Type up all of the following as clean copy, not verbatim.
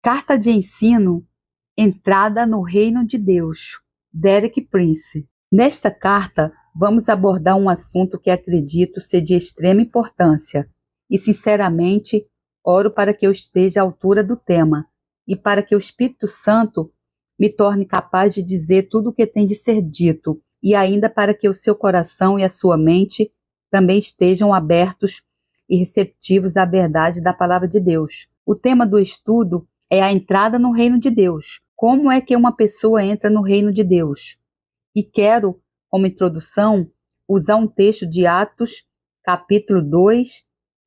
Carta de ensino, entrada no reino de Deus, Derek Prince. Nesta carta, vamos abordar um assunto que acredito ser de extrema importância e, sinceramente, oro para que eu esteja à altura do tema e para que o Espírito Santo me torne capaz de dizer tudo o que tem de ser dito e ainda para que o seu coração e a sua mente também estejam abertos e receptivos à verdade da palavra de Deus. O tema do estudo é a entrada no reino de Deus. Como é que uma pessoa entra no reino de Deus? E quero, como introdução, usar um texto de Atos, capítulo 2,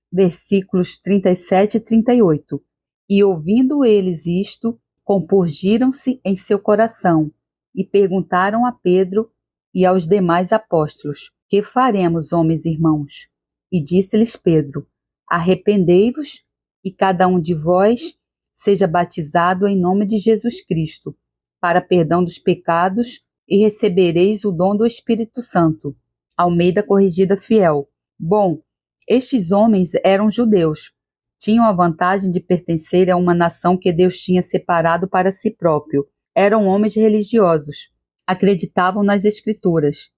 versículos 37 e 38. E ouvindo eles isto, compungiram-se em seu coração e perguntaram a Pedro e aos demais apóstolos: que faremos, homens irmãos? E disse-lhes Pedro: arrependei-vos e cada um de vós seja batizado em nome de Jesus Cristo, para perdão dos pecados, e recebereis o dom do Espírito Santo. Almeida Corrigida Fiel. Bom, estes homens eram judeus. Tinham a vantagem de pertencer a uma nação que Deus tinha separado para si próprio. Eram homens religiosos, acreditavam nas Escrituras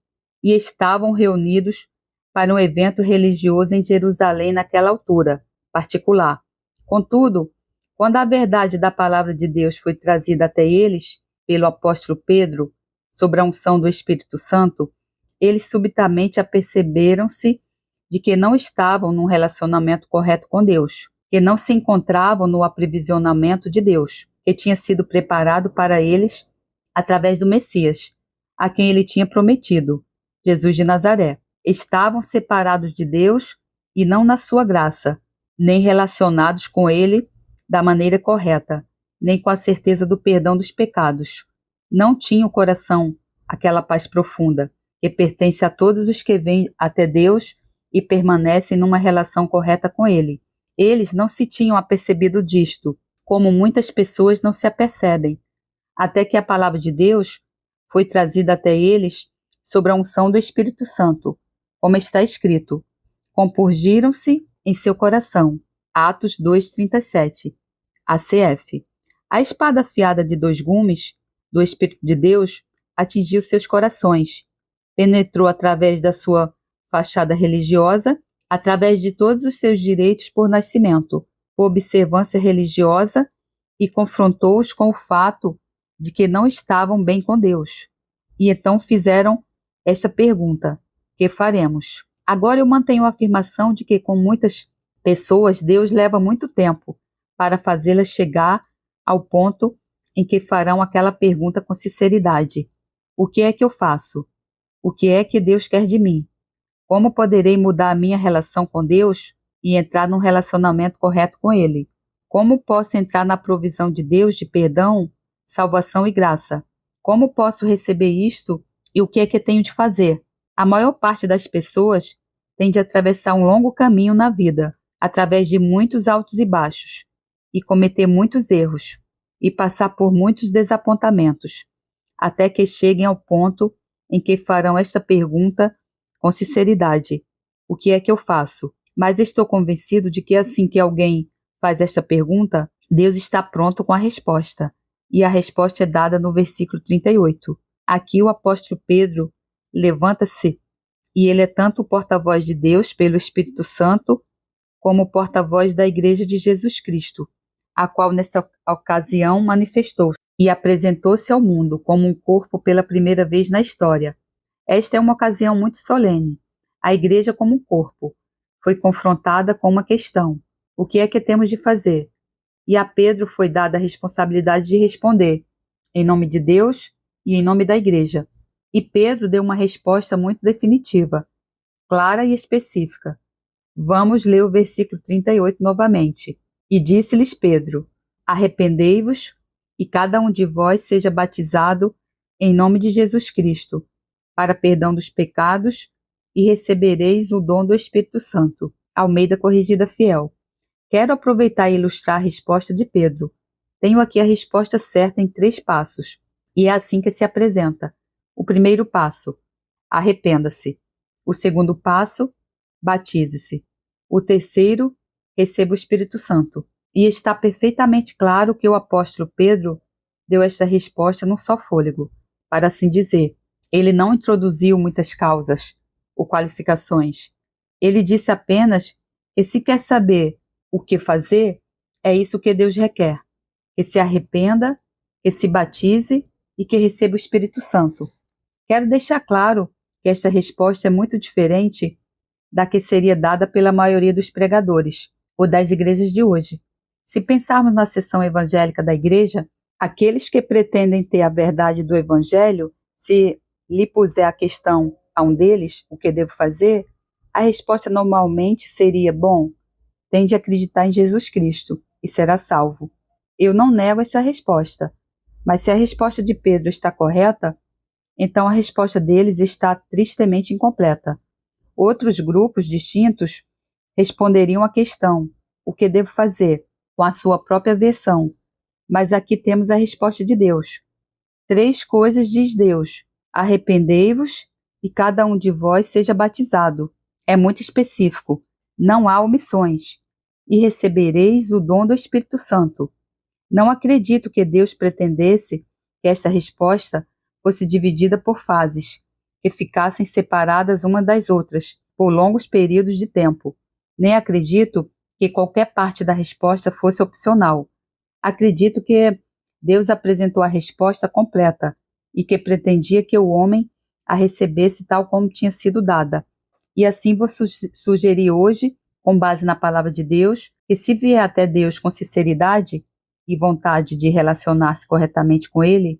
e estavam reunidos para um evento religioso em Jerusalém naquela altura particular. Contudo, quando a verdade da palavra de Deus foi trazida até eles, pelo apóstolo Pedro, sobre a unção do Espírito Santo, eles subitamente aperceberam-se de que não estavam num relacionamento correto com Deus, que não se encontravam no aprovisionamento de Deus, que tinha sido preparado para eles através do Messias, a quem ele tinha prometido, Jesus de Nazaré. Estavam separados de Deus e não na sua graça, nem relacionados com ele da maneira correta, nem com a certeza do perdão dos pecados. Não tinham o coração aquela paz profunda, que pertence a todos os que vêm até Deus e permanecem numa relação correta com Ele. Eles não se tinham apercebido disto, como muitas pessoas não se apercebem, até que a palavra de Deus foi trazida até eles sobre a unção do Espírito Santo, como está escrito: compungiram-se em seu coração. Atos 2:37, ACF. A espada afiada de 2 gumes do Espírito de Deus atingiu seus corações, penetrou através da sua fachada religiosa, através de todos os seus direitos por nascimento, por observância religiosa, e confrontou-os com o fato de que não estavam bem com Deus. E então fizeram esta pergunta: que faremos? Agora eu mantenho a afirmação de que com muitas pessoas Deus leva muito tempo para fazê-las chegar ao ponto em que farão aquela pergunta com sinceridade: o que é que eu faço? O que é que Deus quer de mim? Como poderei mudar a minha relação com Deus e entrar num relacionamento correto com Ele? Como posso entrar na provisão de Deus de perdão, salvação e graça? Como posso receber isto e o que é que tenho de fazer? A maior parte das pessoas tem de atravessar um longo caminho na vida, através de muitos altos e baixos, e cometer muitos erros, e passar por muitos desapontamentos, até que cheguem ao ponto em que farão esta pergunta com sinceridade: o que é que eu faço? Mas estou convencido de que assim que alguém faz esta pergunta, Deus está pronto com a resposta. E a resposta é dada no versículo 38. Aqui o apóstolo Pedro levanta-se e ele é tanto o porta-voz de Deus pelo Espírito Santo, como o porta-voz da Igreja de Jesus Cristo, a qual nessa ocasião manifestou-se e apresentou-se ao mundo como um corpo pela primeira vez na história. Esta é uma ocasião muito solene. A Igreja, como um corpo, foi confrontada com uma questão: o que é que temos de fazer? E a Pedro foi dada a responsabilidade de responder, em nome de Deus e em nome da Igreja. E Pedro deu uma resposta muito definitiva, clara e específica. Vamos ler o versículo 38 novamente. E disse-lhes Pedro: arrependei-vos e cada um de vós seja batizado em nome de Jesus Cristo, para perdão dos pecados, e recebereis o dom do Espírito Santo. Almeida Corrigida Fiel. Quero aproveitar e ilustrar a resposta de Pedro. Tenho aqui a resposta certa em 3 passos, e é assim que se apresenta. O primeiro passo: arrependa-se. O segundo passo: batize-se. O terceiro: receba o Espírito Santo. E está perfeitamente claro que o apóstolo Pedro deu esta resposta num só fôlego, para assim dizer. Ele não introduziu muitas causas ou qualificações. Ele disse apenas que se quer saber o que fazer, é isso que Deus requer: que se arrependa, que se batize e que receba o Espírito Santo. Quero deixar claro que esta resposta é muito diferente da que seria dada pela maioria dos pregadores ou das igrejas de hoje. Se pensarmos na seção evangélica da igreja, aqueles que pretendem ter a verdade do evangelho, se lhe puser a questão a um deles, o que devo fazer, a resposta normalmente seria: bom, tem de acreditar em Jesus Cristo e será salvo. Eu não nego esta resposta, mas se a resposta de Pedro está correta, então a resposta deles está tristemente incompleta. Outros grupos distintos responderiam à questão: o que devo fazer? Com a sua própria versão. Mas aqui temos a resposta de Deus. 3 coisas diz Deus: arrependei-vos e cada um de vós seja batizado. É muito específico. Não há omissões. E recebereis o dom do Espírito Santo. Não acredito que Deus pretendesse que esta resposta fosse dividida por fases, que ficassem separadas uma das outras por longos períodos de tempo. Nem acredito que qualquer parte da resposta fosse opcional. Acredito que Deus apresentou a resposta completa e que pretendia que o homem a recebesse tal como tinha sido dada. E assim vou sugerir hoje, com base na palavra de Deus, que se vier até Deus com sinceridade e vontade de relacionar-se corretamente com Ele,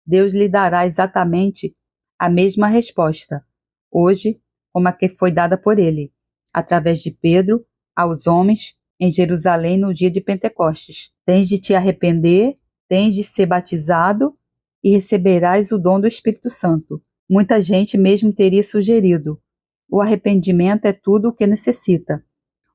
Deus lhe dará exatamente a mesma resposta, hoje, como a que foi dada por Ele, através de Pedro, aos homens em Jerusalém no dia de Pentecostes. Tens de te arrepender, tens de ser batizado e receberás o dom do Espírito Santo. Muita gente mesmo teria sugerido: o arrependimento é tudo o que necessita.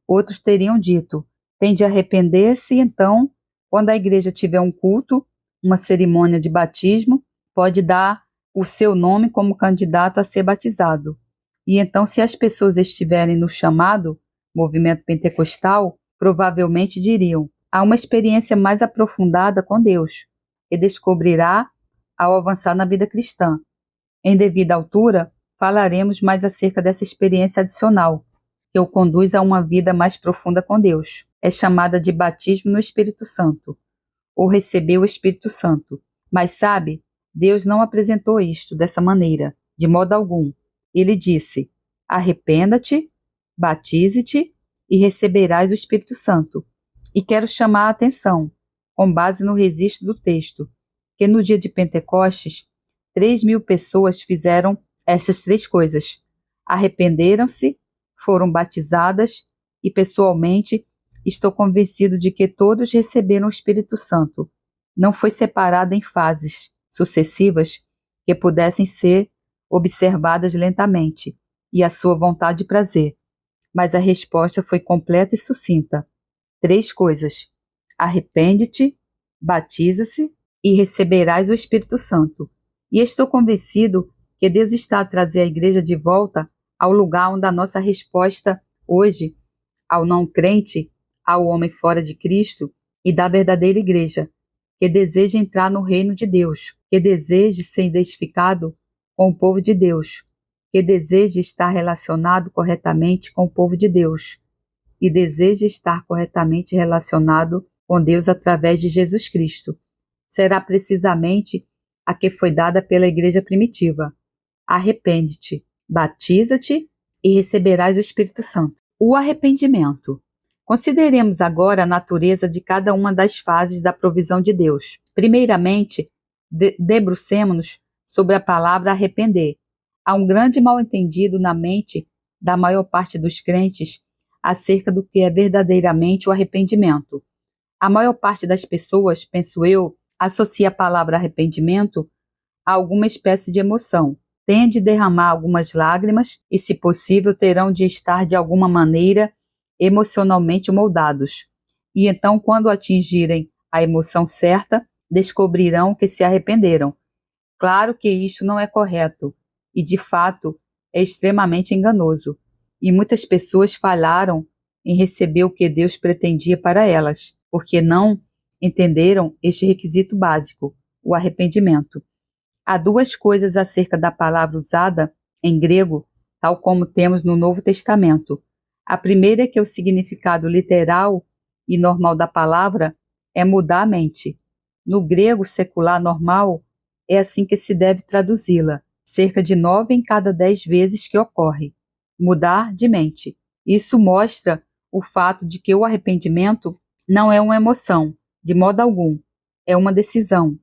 Outros teriam dito: tem de arrepender-se, então, quando a igreja tiver um culto, uma cerimônia de batismo, pode dar o seu nome como candidato a ser batizado. E então, se as pessoas estiverem no chamado movimento pentecostal, provavelmente diriam: há uma experiência mais aprofundada com Deus, que descobrirá ao avançar na vida cristã. Em devida altura, falaremos mais acerca dessa experiência adicional, que o conduz a uma vida mais profunda com Deus. É chamada de batismo no Espírito Santo, ou receber o Espírito Santo. Mas sabe, Deus não apresentou isto dessa maneira, de modo algum. Ele disse: arrependa-te, batize-te e receberás o Espírito Santo. E quero chamar a atenção, com base no registro do texto, que no dia de Pentecostes, 3.000 pessoas fizeram estas 3 coisas. Arrependeram-se, foram batizadas e, pessoalmente, estou convencido de que todos receberam o Espírito Santo. Não foi separado em fases sucessivas que pudessem ser observadas lentamente e à sua vontade e prazer, mas a resposta foi completa e sucinta. 3 coisas: arrepende-te, batiza-se e receberás o Espírito Santo. E estou convencido que Deus está a trazer a igreja de volta ao lugar onde a nossa resposta hoje, ao não crente, ao homem fora de Cristo e da verdadeira igreja, que deseja entrar no reino de Deus, que deseja ser identificado com o povo de Deus, que deseja estar relacionado corretamente com o povo de Deus e deseja estar corretamente relacionado com Deus através de Jesus Cristo. Será precisamente a que foi dada pela igreja primitiva. Arrepende-te, batiza-te e receberás o Espírito Santo. O arrependimento. Consideremos agora a natureza de cada uma das fases da provisão de Deus. Primeiramente, debrucemo-nos sobre a palavra arrepender. Há um grande mal-entendido na mente da maior parte dos crentes acerca do que é verdadeiramente o arrependimento. A maior parte das pessoas, penso eu, associa a palavra arrependimento a alguma espécie de emoção. Têm de derramar algumas lágrimas e, se possível, terão de estar de alguma maneira emocionalmente moldados. E então, quando atingirem a emoção certa, descobrirão que se arrependeram. Claro que isto não é correto e, de fato, é extremamente enganoso. E muitas pessoas falharam em receber o que Deus pretendia para elas, porque não entenderam este requisito básico, o arrependimento. Há duas coisas acerca da palavra usada em grego, tal como temos no Novo Testamento. A primeira é que o significado literal e normal da palavra é mudar a mente. No grego secular normal, é assim que se deve traduzi-la, cerca de 9 em cada 10 vezes que ocorre. Mudar de mente. Isso mostra o fato de que o arrependimento não é uma emoção, de modo algum. É uma decisão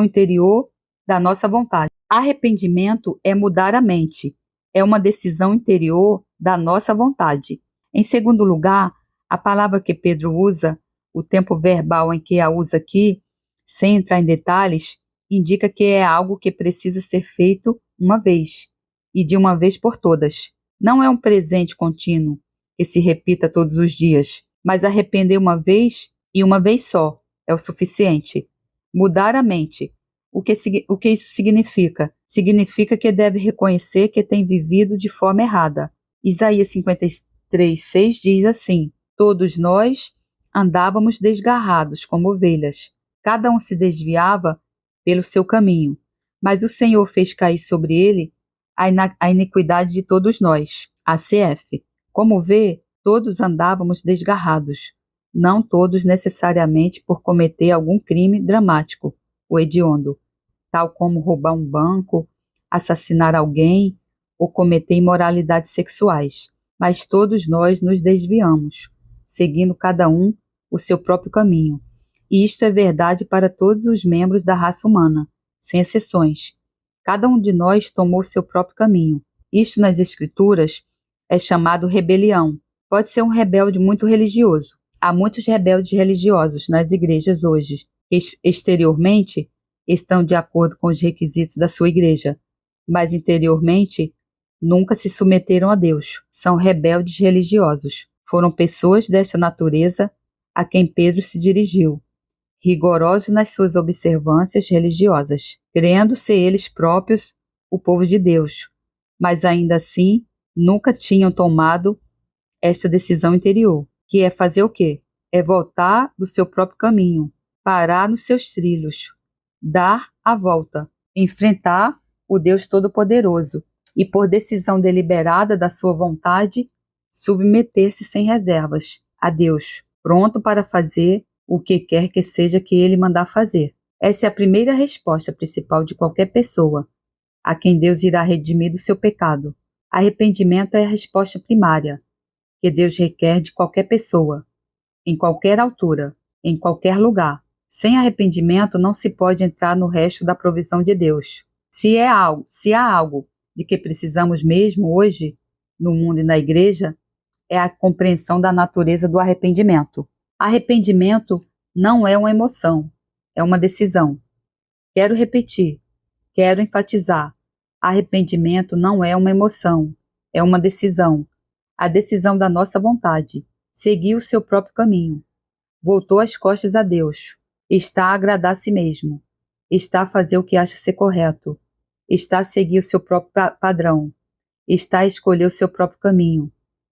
interior da nossa vontade. Arrependimento é mudar a mente, é uma decisão interior da nossa vontade. Em segundo lugar, a palavra que Pedro usa, o tempo verbal em que a usa aqui, sem entrar em detalhes, indica que é algo que precisa ser feito uma vez, e de uma vez por todas. Não é um presente contínuo, que se repita todos os dias, mas arrepender uma vez e uma vez só é o suficiente. Mudar a mente. O que isso significa? Significa que deve reconhecer que tem vivido de forma errada. Isaías 53:6 diz assim: todos nós andávamos desgarrados como ovelhas. Cada um se desviava pelo seu caminho, mas o Senhor fez cair sobre ele a iniquidade de todos nós. ACF. Como vê, todos andávamos desgarrados, não todos necessariamente por cometer algum crime dramático, o hediondo, tal como roubar um banco, assassinar alguém ou cometer imoralidades sexuais, mas todos nós nos desviamos, seguindo cada um o seu próprio caminho. E isto é verdade para todos os membros da raça humana, sem exceções. Cada um de nós tomou seu próprio caminho. Isto nas Escrituras é chamado rebelião. Pode ser um rebelde muito religioso. Há muitos rebeldes religiosos nas igrejas hoje, que exteriormente estão de acordo com os requisitos da sua igreja, mas interiormente nunca se submeteram a Deus. São rebeldes religiosos. Foram pessoas desta natureza a quem Pedro se dirigiu, rigorosos nas suas observâncias religiosas, crendo ser eles próprios o povo de Deus, mas ainda assim nunca tinham tomado esta decisão interior, que é fazer o quê? É voltar do seu próprio caminho, parar nos seus trilhos, dar a volta, enfrentar o Deus Todo-Poderoso e, por decisão deliberada da sua vontade, submeter-se sem reservas a Deus, pronto para fazer o que quer que seja que Ele mandar fazer. Essa é a primeira resposta principal de qualquer pessoa, a quem Deus irá redimir do seu pecado. Arrependimento é a resposta primária que Deus requer de qualquer pessoa, em qualquer altura, em qualquer lugar. Sem arrependimento não se pode entrar no resto da provisão de Deus. Se há algo de que precisamos mesmo hoje, no mundo e na igreja, é a compreensão da natureza do arrependimento. Arrependimento não é uma emoção, é uma decisão. Quero repetir, quero enfatizar. Arrependimento não é uma emoção, é uma decisão. A decisão da nossa vontade. Seguir o seu próprio caminho. Voltou as costas a Deus. Está a agradar a si mesmo. Está a fazer o que acha ser correto. Está a seguir o seu próprio padrão. Está a escolher o seu próprio caminho.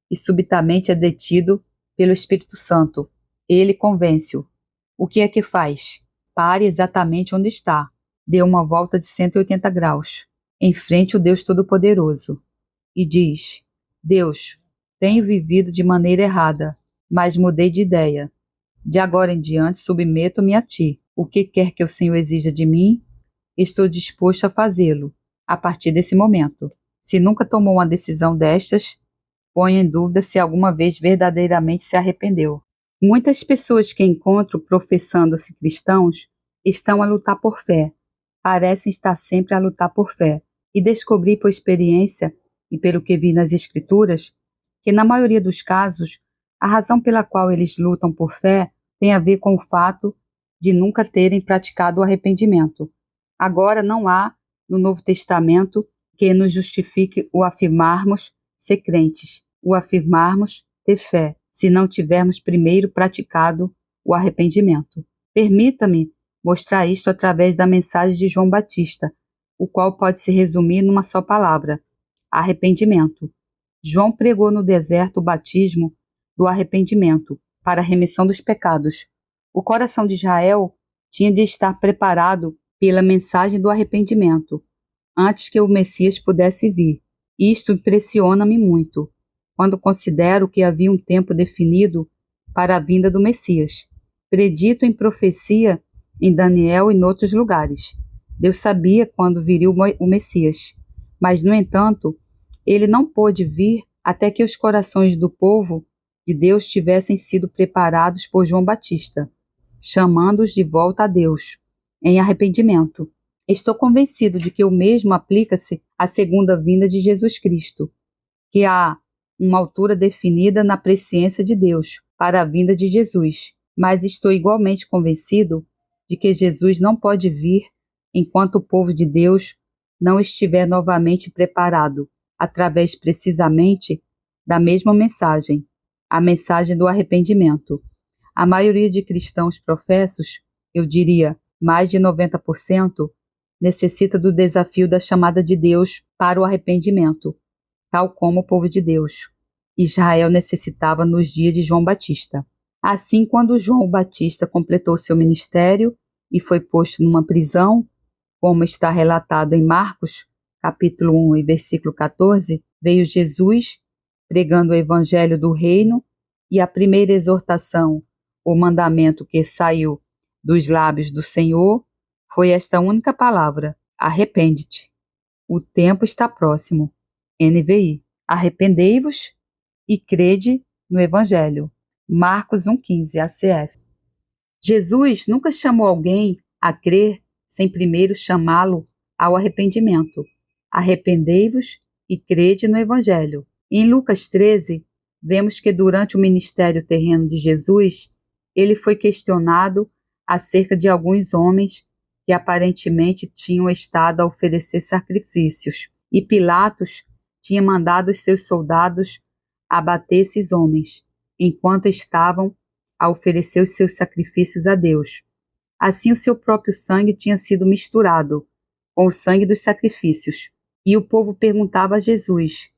E subitamente é detido pelo Espírito Santo. Ele convence-o. O que é que faz? Pare exatamente onde está. Dê uma volta de 180 graus. Enfrente o Deus Todo-Poderoso. E diz: Deus, tenho vivido de maneira errada, mas mudei de ideia. De agora em diante submeto-me a ti. O que quer que o Senhor exija de mim, estou disposto a fazê-lo, a partir desse momento. Se nunca tomou uma decisão destas, ponha em dúvida se alguma vez verdadeiramente se arrependeu. Muitas pessoas que encontro professando-se cristãos estão a lutar por fé, parecem estar sempre a lutar por fé, e descobri por experiência e pelo que vi nas Escrituras, que na maioria dos casos, a razão pela qual eles lutam por fé tem a ver com o fato de nunca terem praticado o arrependimento. Agora não há, no Novo Testamento, que nos justifique o afirmarmos ser crentes, o afirmarmos ter fé, se não tivermos primeiro praticado o arrependimento. Permita-me mostrar isto através da mensagem de João Batista, o qual pode se resumir numa só palavra: arrependimento. João pregou no deserto o batismo do arrependimento, para a remissão dos pecados. O coração de Israel tinha de estar preparado pela mensagem do arrependimento, antes que o Messias pudesse vir. Isto impressiona-me muito, quando considero que havia um tempo definido para a vinda do Messias, predito em profecia em Daniel e em outros lugares. Deus sabia quando viria o Messias, mas, no entanto, ele não pôde vir até que os corações do povo de Deus tivessem sido preparados por João Batista, chamando-os de volta a Deus, em arrependimento. Estou convencido de que o mesmo aplica-se à segunda vinda de Jesus Cristo, que há uma altura definida na presciência de Deus para a vinda de Jesus, mas estou igualmente convencido de que Jesus não pode vir enquanto o povo de Deus não estiver novamente preparado, através precisamente da mesma mensagem, a mensagem do arrependimento. A maioria de cristãos professos, eu diria mais de 90%, necessita do desafio da chamada de Deus para o arrependimento, tal como o povo de Deus, Israel, necessitava nos dias de João Batista. Assim, quando João Batista completou seu ministério e foi posto numa prisão, como está relatado em Marcos, capítulo 1 e versículo 14, veio Jesus pregando o evangelho do reino, e a primeira exortação, o mandamento que saiu dos lábios do Senhor, foi esta única palavra: arrepende-te. O tempo está próximo. NVI. Arrependei-vos e crede no evangelho. Marcos 1,15, ACF. Jesus nunca chamou alguém a crer sem primeiro chamá-lo ao arrependimento. Arrependei-vos e crede no evangelho. Em Lucas 13, vemos que durante o ministério terreno de Jesus, ele foi questionado acerca de alguns homens que aparentemente tinham estado a oferecer sacrifícios, e Pilatos tinha mandado os seus soldados abater esses homens, enquanto estavam a oferecer os seus sacrifícios a Deus. Assim, o seu próprio sangue tinha sido misturado com o sangue dos sacrifícios, e o povo perguntava a Jesus: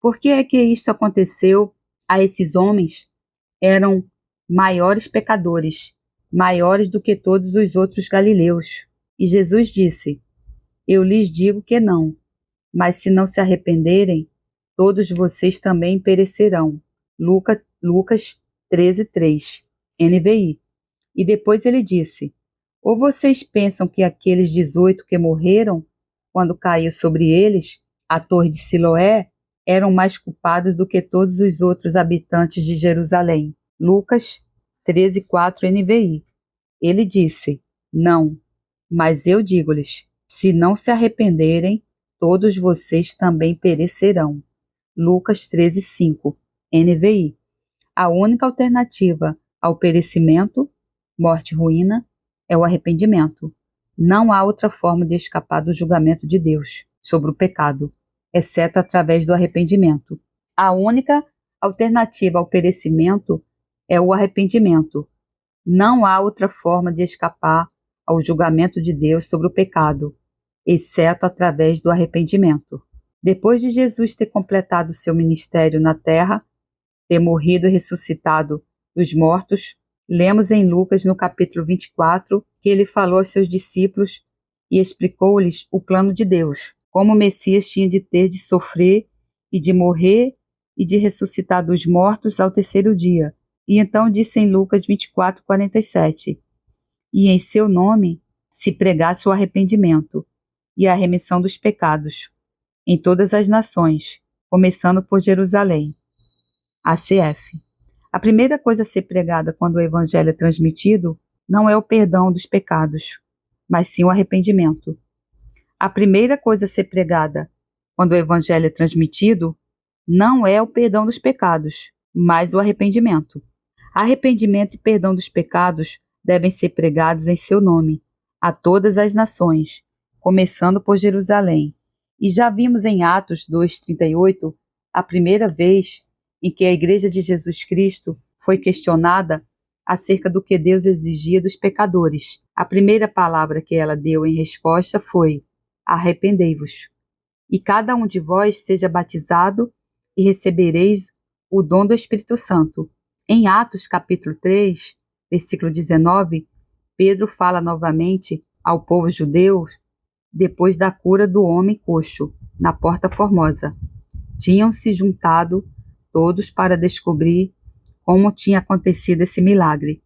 por que é que isto aconteceu a esses homens? Eram maiores pecadores, maiores do que todos os outros galileus. E Jesus disse: eu lhes digo que não, mas se não se arrependerem, todos vocês também perecerão. Lucas 13:3, NVI. E depois ele disse: ou vocês pensam que aqueles 18 que morreram, quando caiu sobre eles a torre de Siloé, eram mais culpados do que todos os outros habitantes de Jerusalém? Lucas 13:4, NVI. Ele disse: não, mas eu digo-lhes, se não se arrependerem, todos vocês também perecerão. Lucas 13:5, NVI. A única alternativa ao perecimento, morte e ruína, é o arrependimento. Não há outra forma de escapar do julgamento de Deus sobre o pecado, exceto através do arrependimento. A única alternativa ao perecimento é o arrependimento. Não há outra forma de escapar ao julgamento de Deus sobre o pecado, exceto através do arrependimento. Depois de Jesus ter completado seu ministério na terra, ter morrido e ressuscitado dos mortos, lemos em Lucas, no capítulo 24, que ele falou aos seus discípulos e explicou-lhes o plano de Deus, como o Messias tinha de ter de sofrer e de morrer e de ressuscitar dos mortos ao terceiro dia. E então disse em Lucas 24:47, e em seu nome se pregasse o arrependimento e a remissão dos pecados em todas as nações, começando por Jerusalém. ACF. A primeira coisa a ser pregada quando o evangelho é transmitido não é o perdão dos pecados, mas sim o arrependimento. A primeira coisa a ser pregada quando o evangelho é transmitido não é o perdão dos pecados, mas o arrependimento. Arrependimento e perdão dos pecados devem ser pregados em seu nome, a todas as nações, começando por Jerusalém. E já vimos em Atos 2:38 a primeira vez em que a Igreja de Jesus Cristo foi questionada acerca do que Deus exigia dos pecadores. A primeira palavra que ela deu em resposta foi: arrependei-vos, e cada um de vós seja batizado e recebereis o dom do Espírito Santo. Em Atos capítulo 3, versículo 19, Pedro fala novamente ao povo judeu depois da cura do homem coxo na Porta Formosa. Tinham se juntado todos para descobrir como tinha acontecido esse milagre.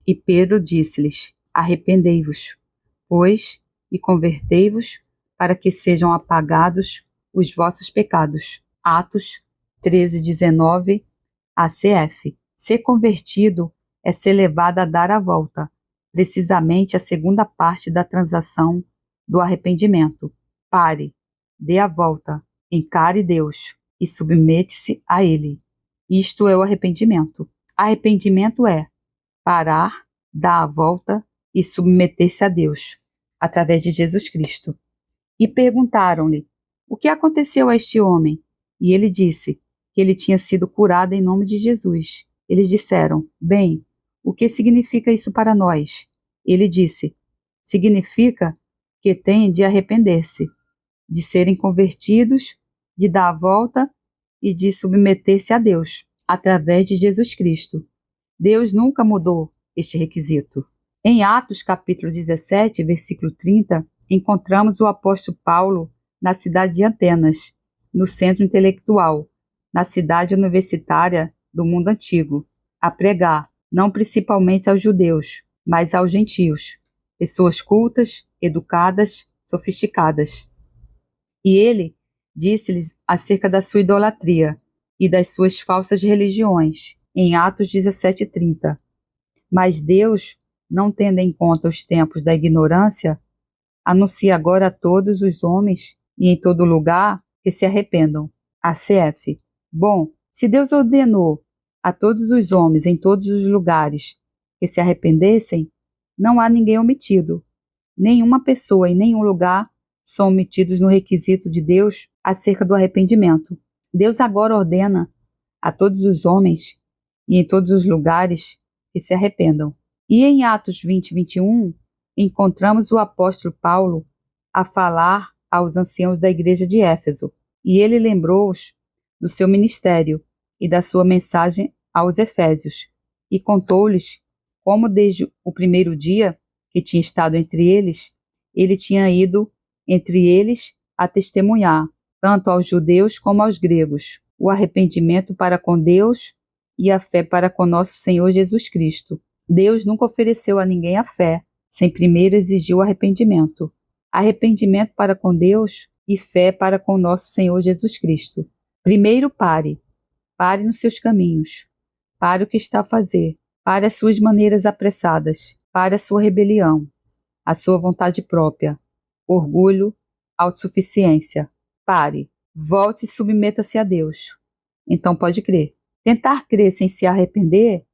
E Pedro disse-lhes: arrependei-vos, pois, e convertei-vos, para que sejam apagados os vossos pecados. Atos 13:19 ACF. Ser convertido é ser levado a dar a volta, precisamente a segunda parte da transação do arrependimento. Pare, dê a volta, encare Deus e submete-se a Ele. Isto é o arrependimento. Arrependimento é parar, dar a volta e submeter-se a Deus, através de Jesus Cristo. E perguntaram-lhe: o que aconteceu a este homem? E ele disse que ele tinha sido curado em nome de Jesus. Eles disseram: bem, o que significa isso para nós? Ele disse: significa que têm de arrepender-se, de serem convertidos, de dar a volta e de submeter-se a Deus, através de Jesus Cristo. Deus nunca mudou este requisito. Em Atos capítulo 17, versículo 30, encontramos o apóstolo Paulo na cidade de Atenas, no centro intelectual, na cidade universitária do mundo antigo, a pregar, não principalmente aos judeus, mas aos gentios, pessoas cultas, educadas, sofisticadas. E ele disse-lhes acerca da sua idolatria e das suas falsas religiões, em Atos 17:30. Mas Deus, não tendo em conta os tempos da ignorância, anuncia agora a todos os homens e em todo lugar que se arrependam. ACF. Bom, se Deus ordenou a todos os homens em todos os lugares que se arrependessem, não há ninguém omitido. Nenhuma pessoa em nenhum lugar são omitidos no requisito de Deus acerca do arrependimento. Deus agora ordena a todos os homens e em todos os lugares que se arrependam. E em Atos 20:21, encontramos o apóstolo Paulo a falar aos anciãos da igreja de Éfeso, e ele lembrou-os do seu ministério e da sua mensagem aos Efésios, e contou-lhes como desde o primeiro dia que tinha estado entre eles, ele tinha ido entre eles a testemunhar, tanto aos judeus como aos gregos, o arrependimento para com Deus e a fé para com nosso Senhor Jesus Cristo. Deus nunca ofereceu a ninguém a fé, sem primeiro exigir o arrependimento. Arrependimento para com Deus e fé para com nosso Senhor Jesus Cristo. Primeiro pare nos seus caminhos, pare o que está a fazer, pare as suas maneiras apressadas, pare a sua rebelião, a sua vontade própria, orgulho, autossuficiência. Pare, volte e submeta-se a Deus. Então pode crer. Tentar crer sem se arrepender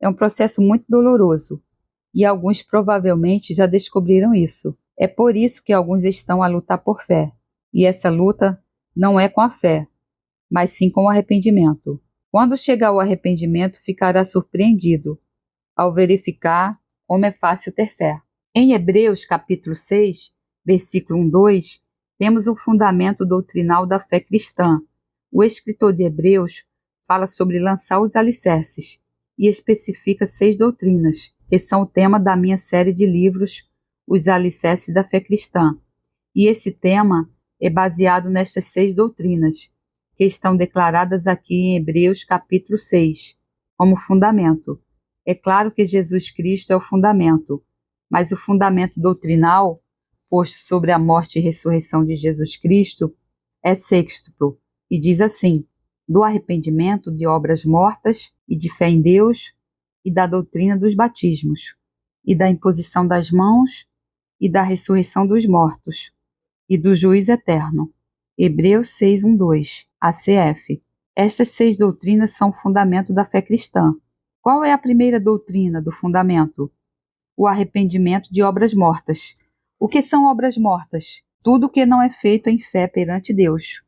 é um processo muito doloroso, e alguns provavelmente já descobriram isso. É por isso que alguns estão a lutar por fé, e essa luta não é com a fé, mas sim com o arrependimento. Quando chegar o arrependimento, ficará surpreendido ao verificar como é fácil ter fé. Em Hebreus capítulo 6, versículo 1-2, temos o fundamento doutrinal da fé cristã. O escritor de Hebreus fala sobre lançar os alicerces e especifica 6 doutrinas, que são o tema da minha série de livros, Os Alicerces da Fé Cristã. E esse tema é baseado nestas 6 doutrinas, que estão declaradas aqui em Hebreus capítulo 6, como fundamento. É claro que Jesus Cristo é o fundamento, mas o fundamento doutrinal, posto sobre a morte e ressurreição de Jesus Cristo, é sextuplo, e diz assim: do arrependimento de obras mortas e de fé em Deus, e da doutrina dos batismos, e da imposição das mãos, e da ressurreição dos mortos, e do juízo eterno. Hebreus 6:1-2, ACF. Estas 6 doutrinas são o fundamento da fé cristã. Qual é a primeira doutrina do fundamento? O arrependimento de obras mortas. O que são obras mortas? Tudo que não é feito em fé perante Deus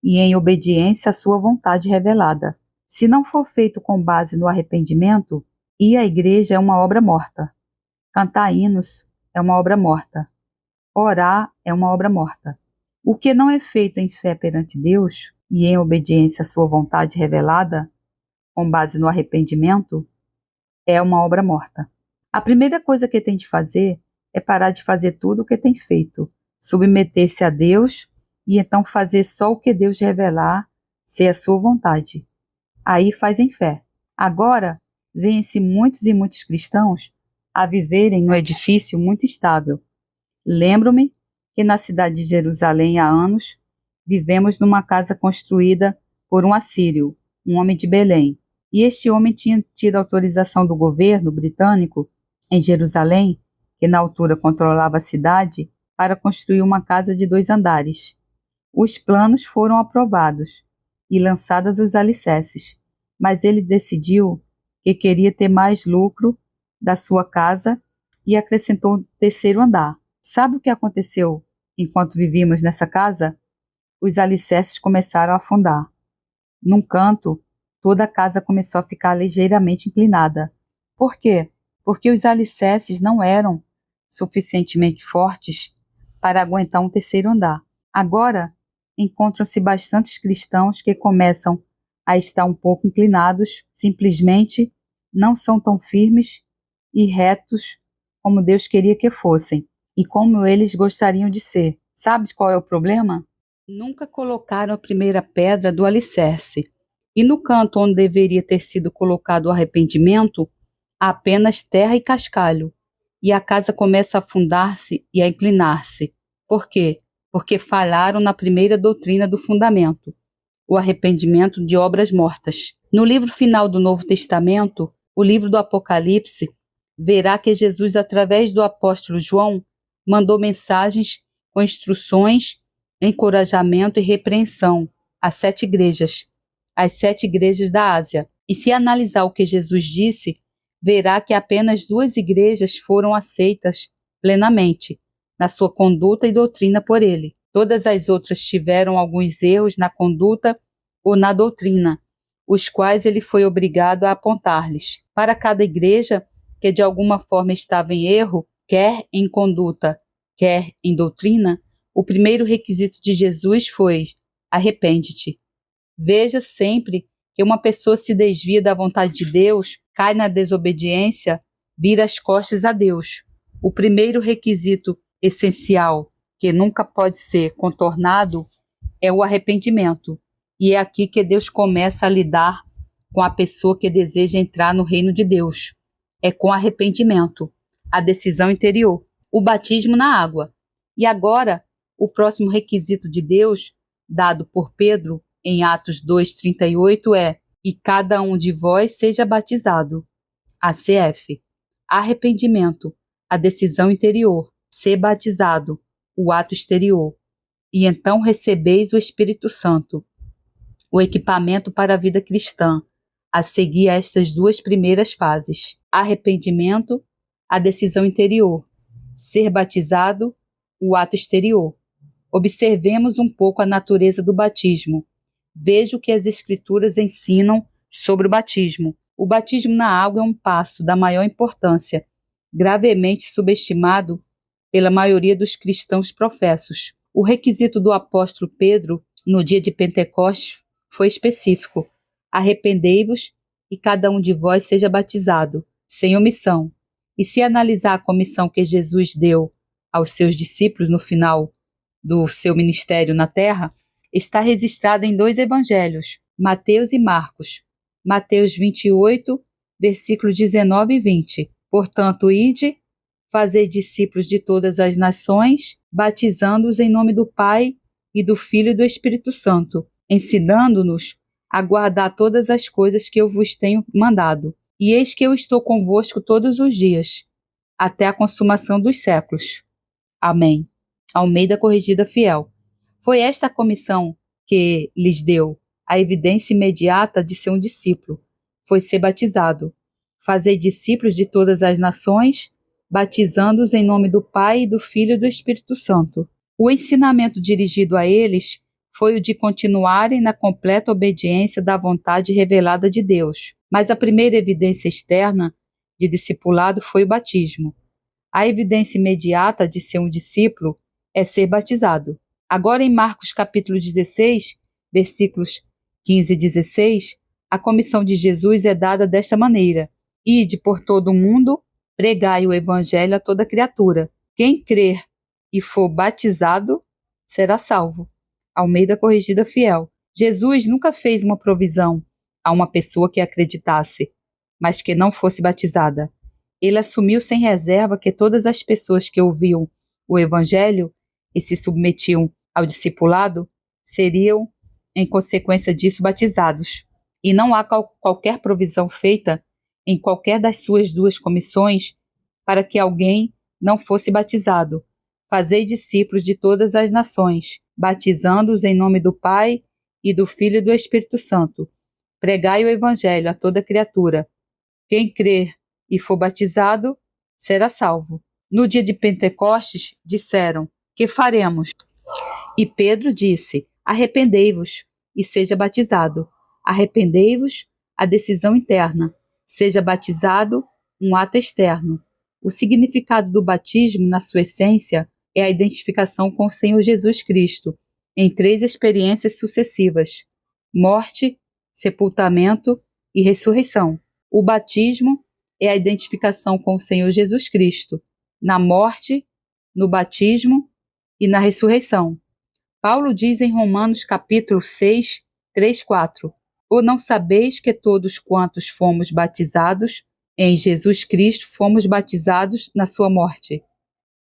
e em obediência à sua vontade revelada. Se não for feito com base no arrependimento, ir à igreja é uma obra morta. Cantar hinos é uma obra morta. Orar é uma obra morta. O que não é feito em fé perante Deus e em obediência à sua vontade revelada, com base no arrependimento, é uma obra morta. A primeira coisa que tem de fazer é parar de fazer tudo o que tem feito, submeter-se a Deus e então fazer só o que Deus revelar ser a sua vontade. Aí faz em fé. Agora, vêem-se muitos e muitos cristãos a viverem no edifício muito estável. Lembro-me que na cidade de Jerusalém há anos vivemos numa casa construída por um assírio, um homem de Belém. E este homem tinha tido autorização do governo britânico em Jerusalém, que na altura controlava a cidade, para construir uma casa de 2 andares. Os planos foram aprovados e lançados os alicerces, mas ele decidiu que queria ter mais lucro da sua casa e acrescentou o 3º andar. Sabe o que aconteceu enquanto vivíamos nessa casa? Os alicerces começaram a afundar. Num canto, toda a casa começou a ficar ligeiramente inclinada. Por quê? Porque os alicerces não eram suficientemente fortes para aguentar um 3º andar. Agora, encontram-se bastantes cristãos que começam a estar um pouco inclinados, simplesmente não são tão firmes e retos como Deus queria que fossem e como eles gostariam de ser. Sabe qual é o problema? Nunca colocaram a primeira pedra do alicerce. E no canto onde deveria ter sido colocado o arrependimento, há apenas terra e cascalho. E a casa começa a afundar-se e a inclinar-se. Por quê? Porque falharam na primeira doutrina do fundamento, o arrependimento de obras mortas. No livro final do Novo Testamento, o livro do Apocalipse, verá que Jesus, através do apóstolo João, mandou mensagens com instruções, encorajamento e repreensão às 7 igrejas, as 7 igrejas da Ásia. E se analisar o que Jesus disse, verá que apenas 2 igrejas foram aceitas plenamente na sua conduta e doutrina por ele. Todas as outras tiveram alguns erros na conduta ou na doutrina, os quais ele foi obrigado a apontar-lhes. Para cada igreja que de alguma forma estava em erro, quer em conduta, quer em doutrina, o primeiro requisito de Jesus foi: arrepende-te. Veja sempre que uma pessoa se desvia da vontade de Deus, cai na desobediência, vira as costas a Deus. O primeiro requisito essencial, que nunca pode ser contornado, é o arrependimento. E é aqui que Deus começa a lidar com a pessoa que deseja entrar no reino de Deus. É com arrependimento, a decisão interior, o batismo na água. E agora, o próximo requisito de Deus, dado por Pedro em Atos 2:38 é: e cada um de vós seja batizado. ACF. Arrependimento, a decisão interior. Ser batizado, o ato exterior. E então recebeis o Espírito Santo, o equipamento para a vida cristã, a seguir estas 2 primeiras fases. Arrependimento, a decisão interior. Ser batizado, o ato exterior. Observemos um pouco a natureza do batismo. Veja o que as Escrituras ensinam sobre o batismo. O batismo na água é um passo da maior importância, gravemente subestimado pela maioria dos cristãos professos. O requisito do apóstolo Pedro, no dia de Pentecostes, foi específico: arrependei-vos e cada um de vós seja batizado, sem omissão. E se analisar a comissão que Jesus deu aos seus discípulos no final do seu ministério na terra, está registrada em 2 evangelhos, Mateus e Marcos. Mateus 28, versículos 19 e 20. Portanto, ide, fazei discípulos de todas as nações, batizando-os em nome do Pai e do Filho e do Espírito Santo, ensinando-nos a guardar todas as coisas que eu vos tenho mandado. E eis que eu estou convosco todos os dias, até a consumação dos séculos. Amém. Almeida Corrigida Fiel. Foi esta a comissão que lhes deu a evidência imediata de ser um discípulo. Foi ser batizado. Fazei discípulos de todas as nações, batizando-os em nome do Pai, do Filho e do Espírito Santo. O ensinamento dirigido a eles foi o de continuarem na completa obediência da vontade revelada de Deus. Mas a primeira evidência externa de discipulado foi o batismo. A evidência imediata de ser um discípulo é ser batizado. Agora em Marcos capítulo 16, versículos 15 e 16, A comissão de Jesus é dada desta maneira: ide por todo o mundo, pregai o evangelho a toda criatura. Quem crer e for batizado será salvo. Almeida Corrigida Fiel. Jesus nunca fez uma provisão a uma pessoa que acreditasse, mas que não fosse batizada. Ele assumiu sem reserva que todas as pessoas que ouviam o evangelho e se submetiam ao discipulado seriam, em consequência disso, batizados. E não há qualquer provisão feita em qualquer das suas duas comissões para que alguém não fosse batizado. Fazei discípulos de todas as nações, batizando-os em nome do Pai e do Filho e do Espírito Santo. Pregai o evangelho a toda criatura. Quem crer e for batizado será salvo. No dia de Pentecostes, disseram: que faremos? E Pedro disse: arrependei-vos e seja batizado. Arrependei-vos, a decisão interna. Seja batizado, um ato externo. O significado do batismo, na sua essência, é a identificação com o Senhor Jesus Cristo, em 3 experiências sucessivas: morte, sepultamento e ressurreição. O batismo é a identificação com o Senhor Jesus Cristo, na morte, no batismo e na ressurreição. Paulo diz em Romanos capítulo 6, 3, 4: ou não sabeis que todos quantos fomos batizados em Jesus Cristo fomos batizados na sua morte,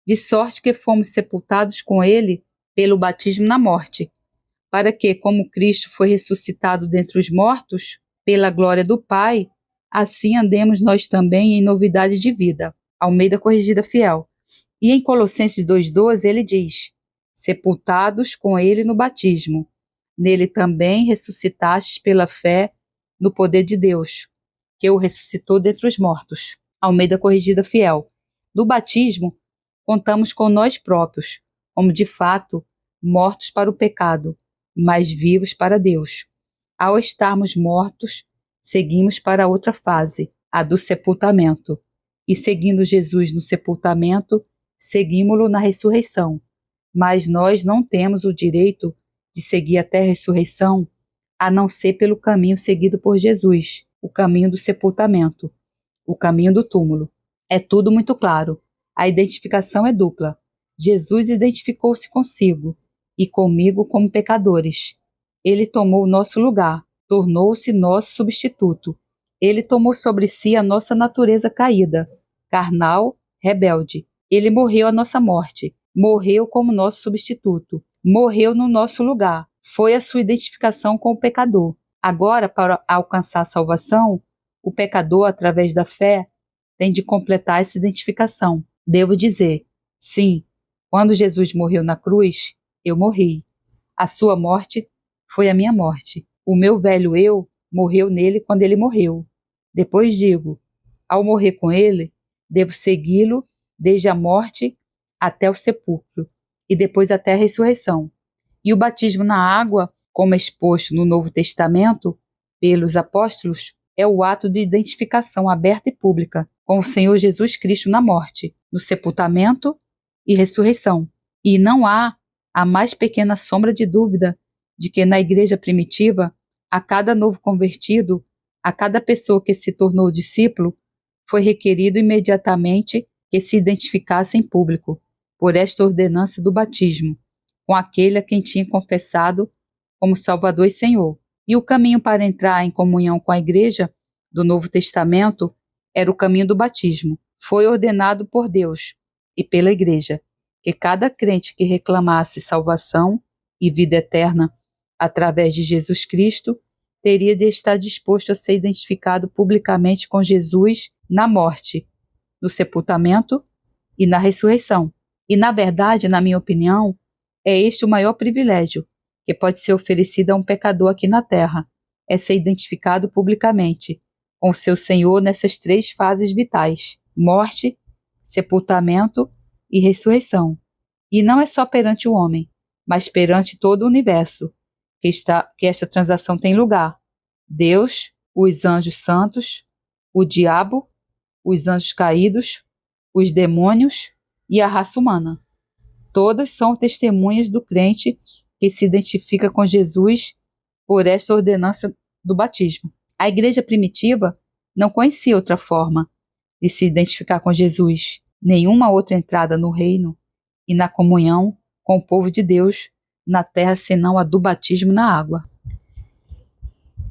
de sorte que fomos sepultados com ele pelo batismo na morte, para que, como Cristo foi ressuscitado dentre os mortos, pela glória do Pai, assim andemos nós também em novidade de vida. Almeida Corrigida Fiel. E em Colossenses 2,12 ele diz: sepultados com ele no batismo, nele também ressuscitastes pela fé no poder de Deus, que o ressuscitou dentre os mortos. Almeida Corrigida Fiel. No batismo, contamos com nós próprios, como de fato mortos para o pecado, mas vivos para Deus. Ao estarmos mortos, seguimos para outra fase, a do sepultamento. E seguindo Jesus no sepultamento, seguimos-lo na ressurreição. Mas nós não temos o direito de seguir até a ressurreição, a não ser pelo caminho seguido por Jesus, o caminho do sepultamento, o caminho do túmulo. É tudo muito claro. A identificação é dupla. Jesus identificou-se consigo e comigo como pecadores. Ele tomou o nosso lugar, tornou-se nosso substituto. Ele tomou sobre si a nossa natureza caída, carnal, rebelde. Ele morreu a nossa morte, morreu como nosso substituto, morreu no nosso lugar. Foi a sua identificação com o pecador. Agora, para alcançar a salvação, o pecador, através da fé, tem de completar essa identificação. Devo dizer, sim, quando Jesus morreu na cruz, eu morri. A sua morte foi a minha morte. O meu velho eu morreu nele quando ele morreu. Depois digo, ao morrer com ele, devo segui-lo desde a morte até o sepulcro e depois até a ressurreição. E o batismo na água, como exposto no Novo Testamento pelos apóstolos, é o ato de identificação aberta e pública com o Senhor Jesus Cristo na morte, no sepultamento e ressurreição. E não há a mais pequena sombra de dúvida de que na igreja primitiva, a cada novo convertido, a cada pessoa que se tornou discípulo, foi requerido imediatamente que se identificasse em público, por esta ordenança do batismo, com aquele a quem tinha confessado como Salvador e Senhor. E o caminho para entrar em comunhão com a igreja do Novo Testamento era o caminho do batismo. Foi ordenado por Deus e pela igreja que cada crente que reclamasse salvação e vida eterna através de Jesus Cristo teria de estar disposto a ser identificado publicamente com Jesus na morte, no sepultamento e na ressurreição. E, na verdade, na minha opinião, é este o maior privilégio que pode ser oferecido a um pecador aqui na terra, é ser identificado publicamente com o seu Senhor nessas 3 fases vitais: morte, sepultamento e ressurreição. E não é só perante o homem, mas perante todo o universo que essa transação tem lugar. Deus, os anjos santos, o diabo, os anjos caídos, os demônios e a raça humana. Todas são testemunhas do crente que se identifica com Jesus por esta ordenança do batismo. A igreja primitiva não conhecia outra forma de se identificar com Jesus, nenhuma outra entrada no reino e na comunhão com o povo de Deus na terra senão a do batismo na água.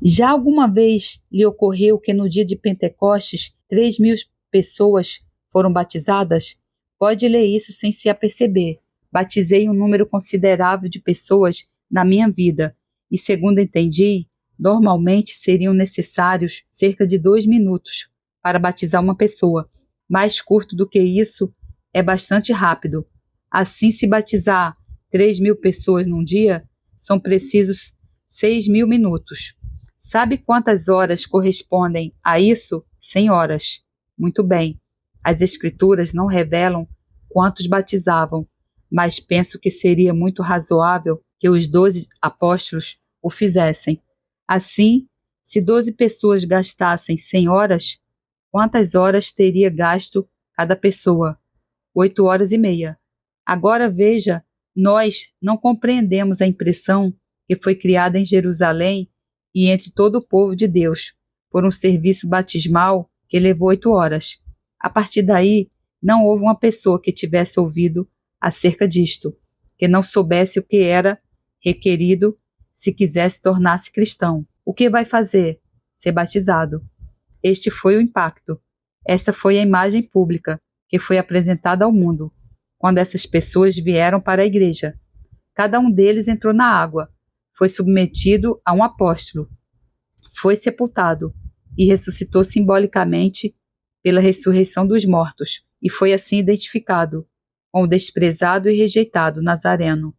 Já alguma vez lhe ocorreu que no dia de Pentecostes 3.000 pessoas foram batizadas? Pode ler isso sem se aperceber. Batizei um número considerável de pessoas na minha vida e, segundo entendi, normalmente seriam necessários cerca de 2 minutos para batizar uma pessoa. Mais curto do que isso é bastante rápido. Assim, se batizar 3.000 pessoas num dia, são precisos 6.000 minutos. Sabe quantas horas correspondem a isso? 100 horas. Muito bem. As Escrituras não revelam quantos batizavam, mas penso que seria muito razoável que os 12 apóstolos o fizessem. Assim, se 12 pessoas gastassem 100 horas, quantas horas teria gasto cada pessoa? 8 horas e meia. Agora veja, nós não compreendemos a impressão que foi criada em Jerusalém e entre todo o povo de Deus, por um serviço batismal que levou 8 horas. A partir daí, não houve uma pessoa que tivesse ouvido acerca disto, que não soubesse o que era requerido se quisesse tornar-se cristão. O que vai fazer? Ser batizado. Este foi o impacto. Esta foi a imagem pública que foi apresentada ao mundo, quando essas pessoas vieram para a igreja. Cada um deles entrou na água, foi submetido a um apóstolo, foi sepultado e ressuscitou simbolicamente pela ressurreição dos mortos, e foi assim identificado com o desprezado e rejeitado Nazareno,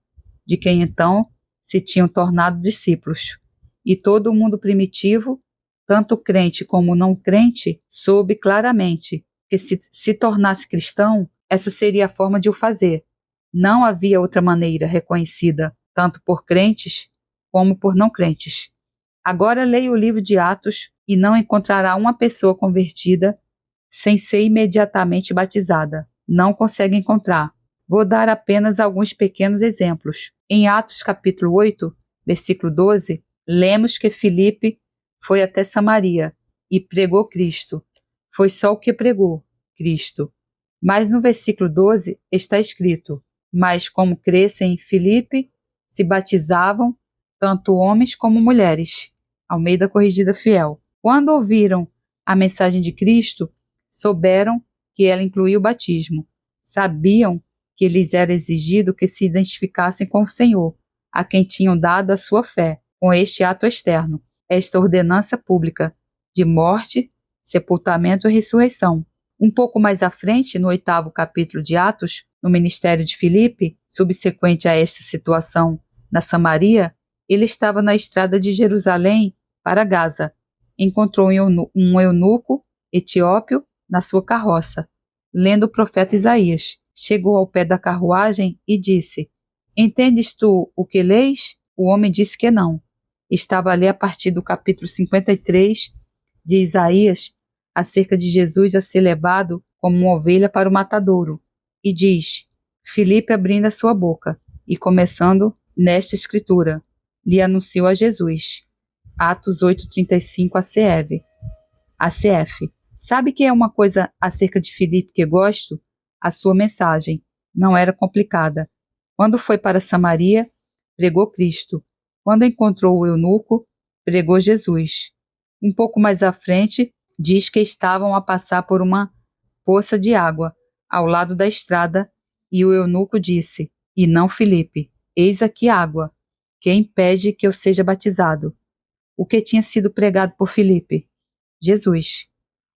de quem então se tinham tornado discípulos. E todo o mundo primitivo, tanto crente como não crente, soube claramente que se tornasse cristão, essa seria a forma de o fazer. Não havia outra maneira reconhecida, tanto por crentes como por não crentes. Agora leia o livro de Atos e não encontrará uma pessoa convertida sem ser imediatamente batizada. Não consegue encontrar. Vou dar apenas alguns pequenos exemplos. Em Atos capítulo 8, versículo 12, lemos que Filipe foi até Samaria e pregou Cristo. Foi só o que pregou, Cristo. Mas no versículo 12 está escrito: mas como crescem em Filipe, se batizavam tanto homens como mulheres. Almeida Corrigida Fiel. Quando ouviram a mensagem de Cristo, souberam que ela incluía o batismo. Sabiam que lhes era exigido que se identificassem com o Senhor, a quem tinham dado a sua fé, com este ato externo, esta ordenança pública de morte, sepultamento e ressurreição. Um pouco mais à frente, no 8º capítulo de Atos, no ministério de Filipe, subsequente a esta situação na Samaria, ele estava na estrada de Jerusalém para Gaza. Encontrou um eunuco etíope na sua carroça, lendo o profeta Isaías. Chegou ao pé da carruagem e disse: entendes tu o que lês? O homem disse que não. Estava a ler a partir do capítulo 53 de Isaías, acerca de Jesus a ser levado como uma ovelha para o matadouro. E diz: Filipe abrindo a sua boca e começando nesta escritura, lhe anunciou a Jesus. Atos 8:35 ACF. Sabe que é uma coisa acerca de Filipe que gosto? A sua mensagem não era complicada. Quando foi para Samaria, pregou Cristo. Quando encontrou o eunuco, pregou Jesus. Um pouco mais à frente, diz que estavam a passar por uma poça de água ao lado da estrada, e o eunuco disse: e não Filipe, eis aqui água, que impede que eu seja batizado. O que tinha sido pregado por Filipe? Jesus.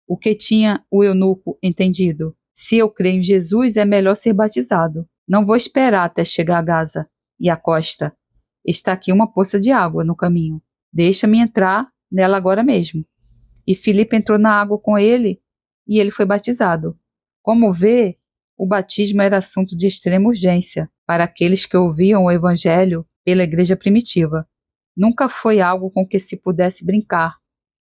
O que tinha o eunuco entendido? Se eu creio em Jesus, é melhor ser batizado. Não vou esperar até chegar a Gaza e a costa. Está aqui uma poça de água no caminho. Deixa-me entrar nela agora mesmo. E Filipe entrou na água com ele e ele foi batizado. Como vê, o batismo era assunto de extrema urgência para aqueles que ouviam o evangelho pela igreja primitiva. Nunca foi algo com que se pudesse brincar,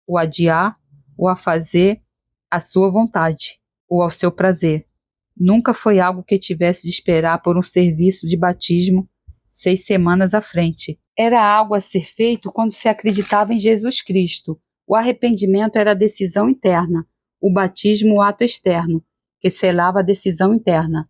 ou adiar, ou a fazer à sua vontade, ou ao seu prazer. Nunca foi algo que tivesse de esperar por um serviço de batismo 6 semanas à frente. Era algo a ser feito quando se acreditava em Jesus Cristo, O arrependimento era a decisão interna, o batismo o ato externo, que selava a decisão interna,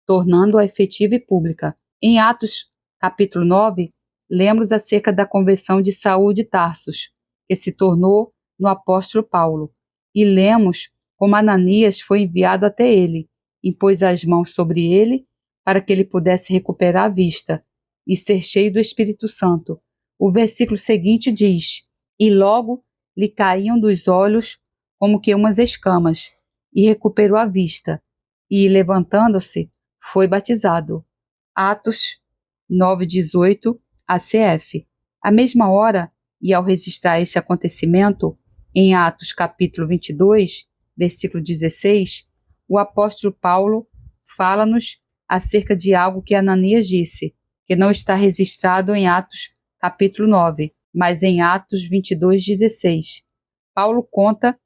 tornando-a efetiva e pública. Em Atos capítulo 9, lemos acerca da conversão de Saul de Tarsus, que se tornou no apóstolo Paulo, e lemos como Ananias foi enviado até ele, impôs as mãos sobre ele para que ele pudesse recuperar a vista e ser cheio do Espírito Santo. O versículo seguinte diz: "E logo lhe caíam dos olhos como que umas escamas, e recuperou a vista, e levantando-se, foi batizado." Atos 9:18, ACF. À mesma hora, e ao registrar este acontecimento, em Atos capítulo 22, versículo 16, o apóstolo Paulo fala-nos acerca de algo que Ananias disse, que não está registrado em Atos capítulo 9, mas em Atos 22:16. Paulo conta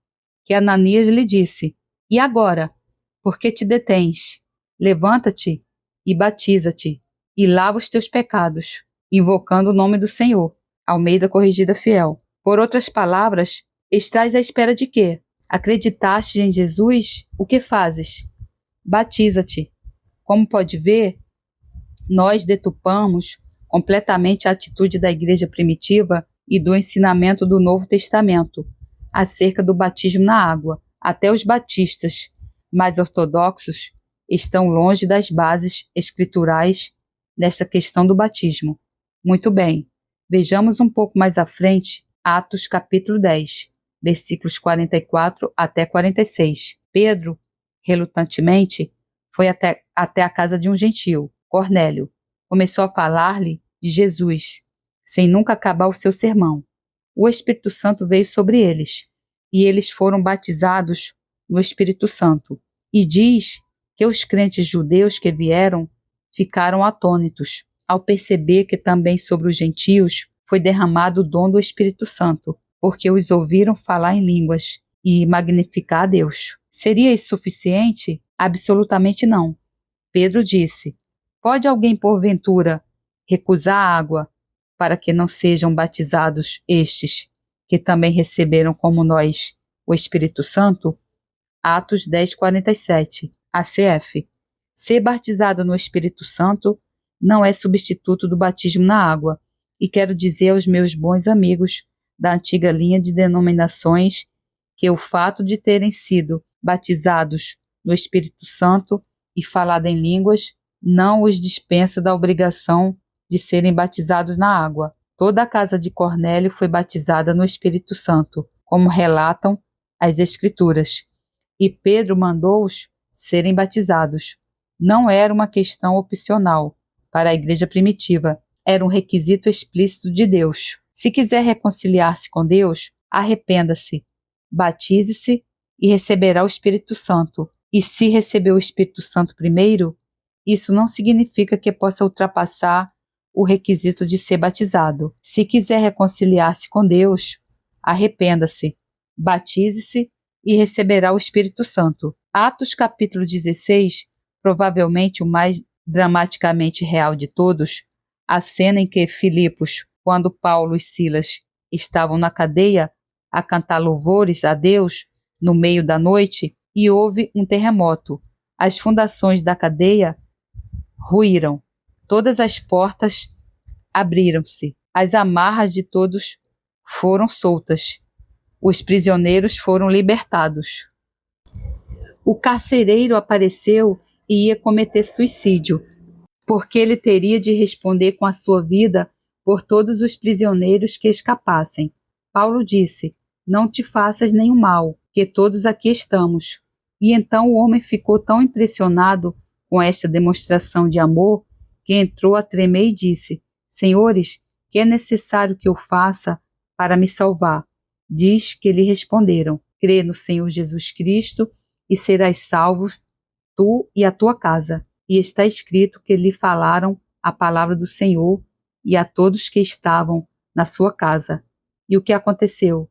que Ananias lhe disse: "E agora, por que te detens? Levanta-te e batiza-te, e lava os teus pecados, invocando o nome do Senhor." Almeida Corrigida Fiel. Por outras palavras, estás à espera de quê? Acreditaste em Jesus? O que fazes? Batiza-te. Como pode ver, nós deturpamos completamente a atitude da igreja primitiva e do ensinamento do Novo Testamento acerca do batismo na água. Até os batistas mais ortodoxos estão longe das bases escriturais nesta questão do batismo. Muito bem, vejamos um pouco mais à frente Atos capítulo 10, versículos 44 até 46. Pedro, relutantemente, foi até a casa de um gentio, Cornélio. Começou a falar-lhe de Jesus, sem nunca acabar o seu sermão. O Espírito Santo veio sobre eles, e eles foram batizados no Espírito Santo. E diz que os crentes judeus que vieram ficaram atônitos, ao perceber que também sobre os gentios foi derramado o dom do Espírito Santo, porque os ouviram falar em línguas e magnificar a Deus. Seria isso suficiente? Absolutamente não. Pedro disse: "Pode alguém, porventura, recusar a água para que não sejam batizados estes, que também receberam como nós o Espírito Santo?" Atos 10:47, ACF. Ser batizado no Espírito Santo não é substituto do batismo na água, e quero dizer aos meus bons amigos da antiga linha de denominações que o fato de terem sido batizados no Espírito Santo e falado em línguas não os dispensa da obrigação de serem batizados na água. Toda a casa de Cornélio foi batizada no Espírito Santo, como relatam as Escrituras, e Pedro mandou-os serem batizados. Não era uma questão opcional para a igreja primitiva, era um requisito explícito de Deus. Se quiser reconciliar-se com Deus, arrependa-se, batize-se e receberá o Espírito Santo. E se receber o Espírito Santo primeiro, isso não significa que possa ultrapassar o requisito de ser batizado. Se quiser reconciliar-se com Deus, arrependa-se, batize-se e receberá o Espírito Santo. Atos capítulo 16, provavelmente o mais dramaticamente real de todos, a cena em que Filipos, quando Paulo e Silas estavam na cadeia a cantar louvores a Deus no meio da noite, e houve um terremoto. As fundações da cadeia ruíram, todas as portas abriram-se, as amarras de todos foram soltas, os prisioneiros foram libertados. O carcereiro apareceu e ia cometer suicídio, porque ele teria de responder com a sua vida por todos os prisioneiros que escapassem. Paulo disse: "Não te faças nenhum mal, que todos aqui estamos." E então o homem ficou tão impressionado com esta demonstração de amor que entrou a tremer e disse: "Senhores, que é necessário que eu faça para me salvar?" Diz que lhe responderam: "Crê no Senhor Jesus Cristo e serás salvo, tu e a tua casa." E está escrito que lhe falaram a palavra do Senhor e a todos que estavam na sua casa. E o que aconteceu?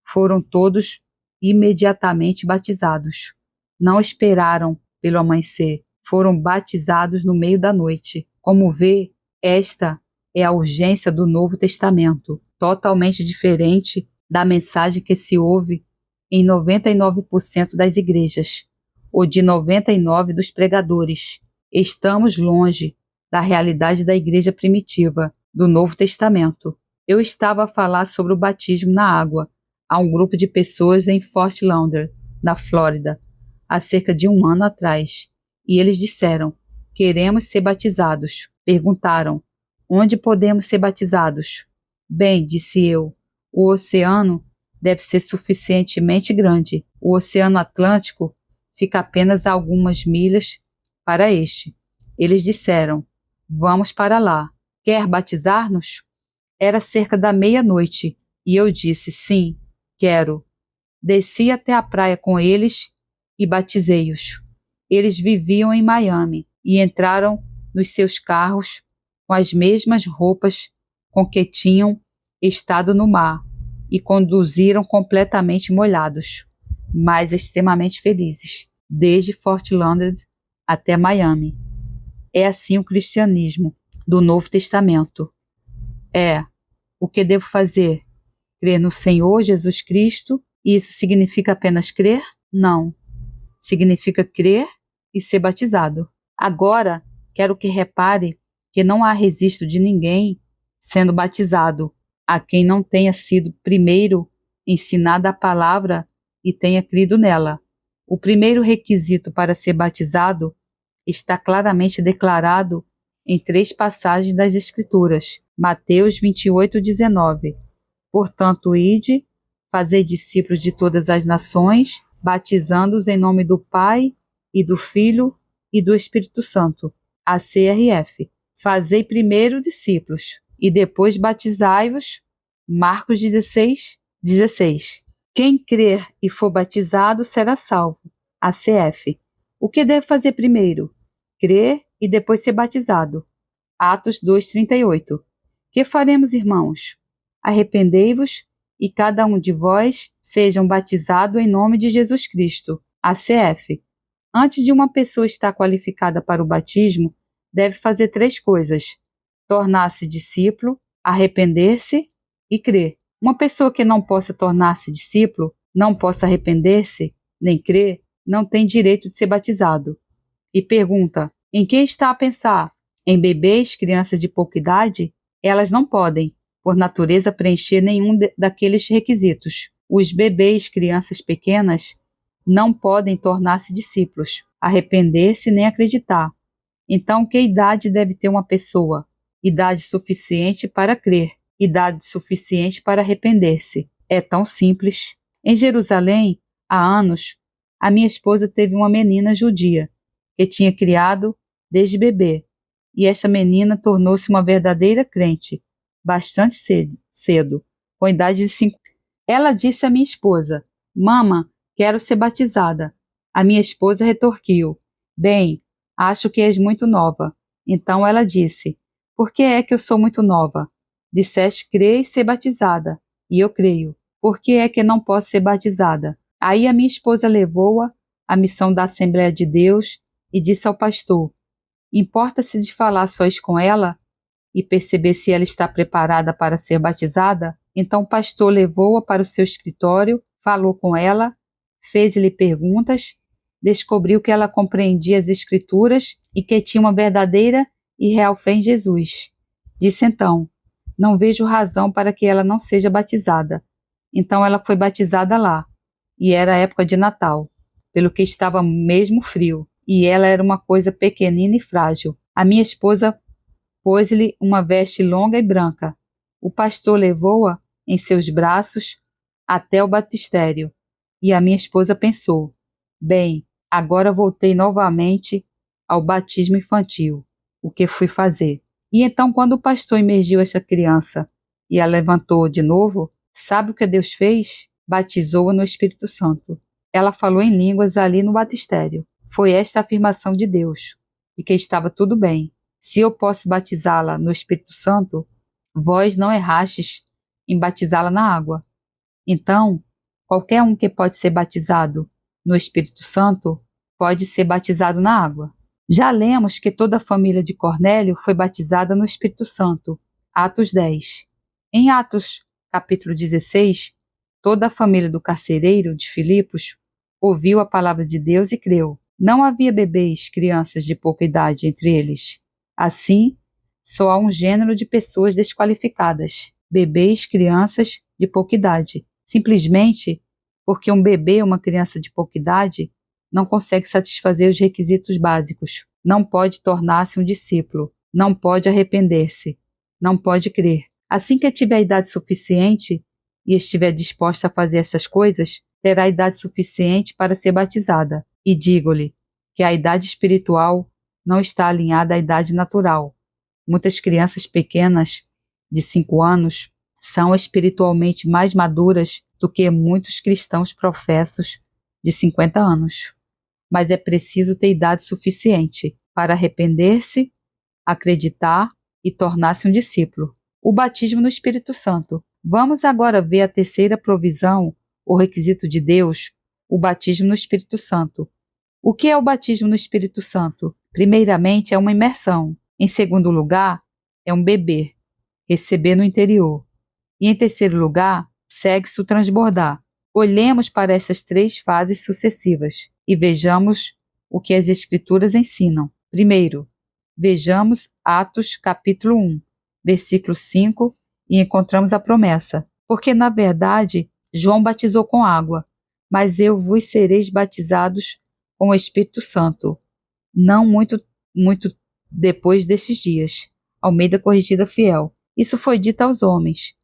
Foram todos imediatamente batizados. Não esperaram pelo amanhecer, foram batizados no meio da noite. Como vê, esta é a urgência do Novo Testamento, totalmente diferente da mensagem que se ouve em 99% das igrejas, ou de 99% dos pregadores. Estamos longe da realidade da igreja primitiva, do Novo Testamento. Eu estava a falar sobre o batismo na água a um grupo de pessoas em Fort Lauderdale, na Flórida, há cerca de 1 ano atrás, e eles disseram: queremos ser batizados. Perguntaram: onde podemos ser batizados? Bem, disse eu, o oceano deve ser suficientemente grande. O Oceano Atlântico fica apenas a algumas milhas para este. Eles disseram: vamos para lá. Quer batizar-nos? Era cerca da meia-noite, e eu disse: sim, quero. Desci até a praia com eles e batizei-os. Eles viviam em Miami e entraram nos seus carros com as mesmas roupas com que tinham estado no mar e conduziram completamente molhados, mas extremamente felizes, desde Fort Lauderdale até Miami. É assim o cristianismo do Novo Testamento. O que devo fazer? Crer no Senhor Jesus Cristo? E isso significa apenas crer? Não. Significa crer e ser batizado. Agora, quero que repare que não há registro de ninguém sendo batizado a quem não tenha sido primeiro ensinada a palavra e tenha crido nela. O primeiro requisito para ser batizado está claramente declarado em 3 passagens das Escrituras. Mateus 28:19. Portanto, ide, fazei discípulos de todas as nações, batizando-os em nome do Pai e do Filho e do Espírito Santo. ACRF. Fazei primeiro discípulos e depois batizai-vos. Marcos 16:16. Quem crer e for batizado será salvo. ACF. O que deve fazer primeiro? Crer e depois ser batizado. Atos 2:38. Que faremos, irmãos? Arrependei-vos e cada um de vós sejam batizado em nome de Jesus Cristo. ACF. Antes de uma pessoa estar qualificada para o batismo, deve fazer 3 coisas: tornar-se discípulo, arrepender-se e crer. Uma pessoa que não possa tornar-se discípulo, não possa arrepender-se, nem crer, não tem direito de ser batizado. E pergunta: em quem está a pensar? Em bebês, crianças de pouca idade? Elas não podem, por natureza, preencher nenhum daqueles requisitos. Os bebês, crianças pequenas, não podem tornar-se discípulos, arrepender-se nem acreditar. Então, que idade deve ter uma pessoa? Idade suficiente para crer, idade suficiente para arrepender-se. É tão simples. Em Jerusalém, há anos, a minha esposa teve uma menina judia, que tinha criado desde bebê, e essa menina tornou-se uma verdadeira crente, bastante cedo, com idade de 5. Ela disse à minha esposa: Mama, quero ser batizada. A minha esposa retorquiu: Bem, acho que és muito nova. Então ela disse: Por que é que eu sou muito nova? Disseste crer e ser batizada, e eu creio. Por que é que não posso ser batizada? Aí a minha esposa levou-a à missão da Assembleia de Deus e disse ao pastor: Importa-se de falar sós com ela e perceber se ela está preparada para ser batizada? Então o pastor levou-a para o seu escritório, falou com ela, fez-lhe perguntas, descobriu que ela compreendia as Escrituras e que tinha uma verdadeira e real fé em Jesus. Disse então: não vejo razão para que ela não seja batizada. Então ela foi batizada lá, e era época de Natal, pelo que estava mesmo frio, e ela era uma coisa pequenina e frágil. A minha esposa pôs-lhe uma veste longa e branca. O pastor levou-a em seus braços até o batistério, e a minha esposa pensou: bem, agora voltei novamente ao batismo infantil. O que fui fazer? E então, quando o pastor imergiu essa criança e a levantou de novo, sabe o que Deus fez? Batizou-a no Espírito Santo. Ela falou em línguas ali no batistério. Foi esta a afirmação de Deus, de que estava tudo bem. Se eu posso batizá-la no Espírito Santo, vós não errastes em batizá-la na água. Então, qualquer um que pode ser batizado no Espírito Santo pode ser batizado na água. Já lemos que toda a família de Cornélio foi batizada no Espírito Santo. Atos 10. Em Atos, capítulo 16, Toda a família do carcereiro de Filipos ouviu a palavra de Deus e creu. Não havia bebês, crianças de pouca idade entre eles. Assim, só há um gênero de pessoas desqualificadas: bebês, crianças de pouca idade. Simplesmente porque um bebê ou uma criança de pouca idade não consegue satisfazer os requisitos básicos. Não pode tornar-se um discípulo. Não pode arrepender-se. Não pode crer. Assim que tiver a idade suficiente e estiver disposta a fazer essas coisas, terá idade suficiente para ser batizada. E digo-lhe que a idade espiritual não está alinhada à idade natural. Muitas crianças pequenas, de 5 anos, são espiritualmente mais maduras do que muitos cristãos professos de 50 anos. Mas é preciso ter idade suficiente para arrepender-se, acreditar e tornar-se um discípulo. O batismo no Espírito Santo. Vamos agora ver a terceira provisão, o requisito de Deus, o batismo no Espírito Santo. O que é o batismo no Espírito Santo? Primeiramente, é uma imersão. Em segundo lugar, é um beber, receber no interior. E em terceiro lugar, segue-se o transbordar. Olhemos para essas 3 fases sucessivas e vejamos o que as Escrituras ensinam. Primeiro, vejamos Atos capítulo 1, versículo 5, e encontramos a promessa. Porque, na verdade, João batizou com água, mas eu vos sereis batizados com o Espírito Santo, não muito depois desses dias. Almeida Corrigida Fiel. Isso foi dito aos homens,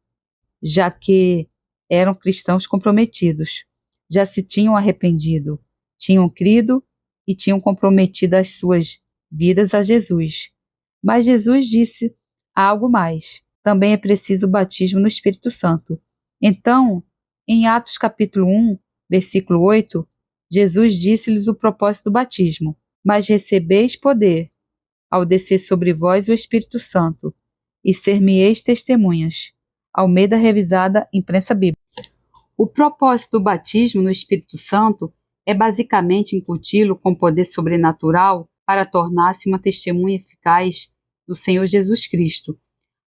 já que eram cristãos comprometidos. Já se tinham arrependido, tinham crido e tinham comprometido as suas vidas a Jesus. Mas Jesus disse algo mais. Também é preciso o batismo no Espírito Santo. Então, em Atos capítulo 1, versículo 8, Jesus disse-lhes o propósito do batismo. Mas recebeis poder ao descer sobre vós o Espírito Santo, e ser-me-eis testemunhas. Almeida Revisada, Imprensa Bíblica. O propósito do batismo no Espírito Santo é basicamente incuti-lo com poder sobrenatural para tornar-se uma testemunha eficaz do Senhor Jesus Cristo.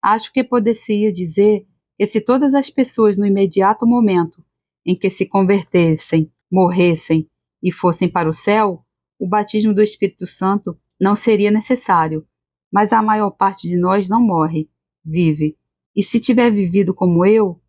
Acho que poder-se-ia dizer que se todas as pessoas no imediato momento em que se convertessem, morressem e fossem para o céu, o batismo do Espírito Santo não seria necessário. Mas a maior parte de nós não morre, vive. E se tiver vivido como eu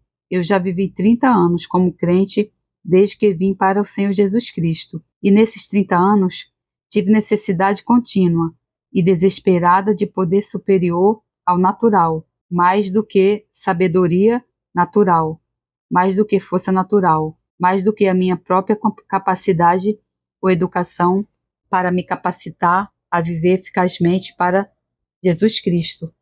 já vivi 30 anos como crente desde que vim para o Senhor Jesus Cristo. E nesses 30 anos tive necessidade contínua e desesperada de poder superior ao natural, mais do que sabedoria natural, mais do que força natural, mais do que a minha própria capacidade ou educação para me capacitar a viver eficazmente para Jesus Cristo.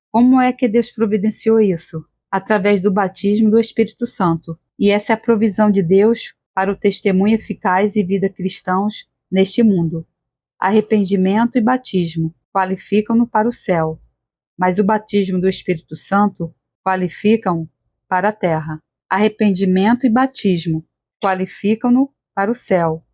Como é que Deus providenciou isso? Através do batismo do Espírito Santo. E essa é a provisão de Deus para o testemunho eficaz e vida cristãos neste mundo. Arrependimento e batismo qualificam-no para o céu, mas o batismo do Espírito Santo qualificam-no para a terra. Arrependimento e batismo qualificam-no para o céu,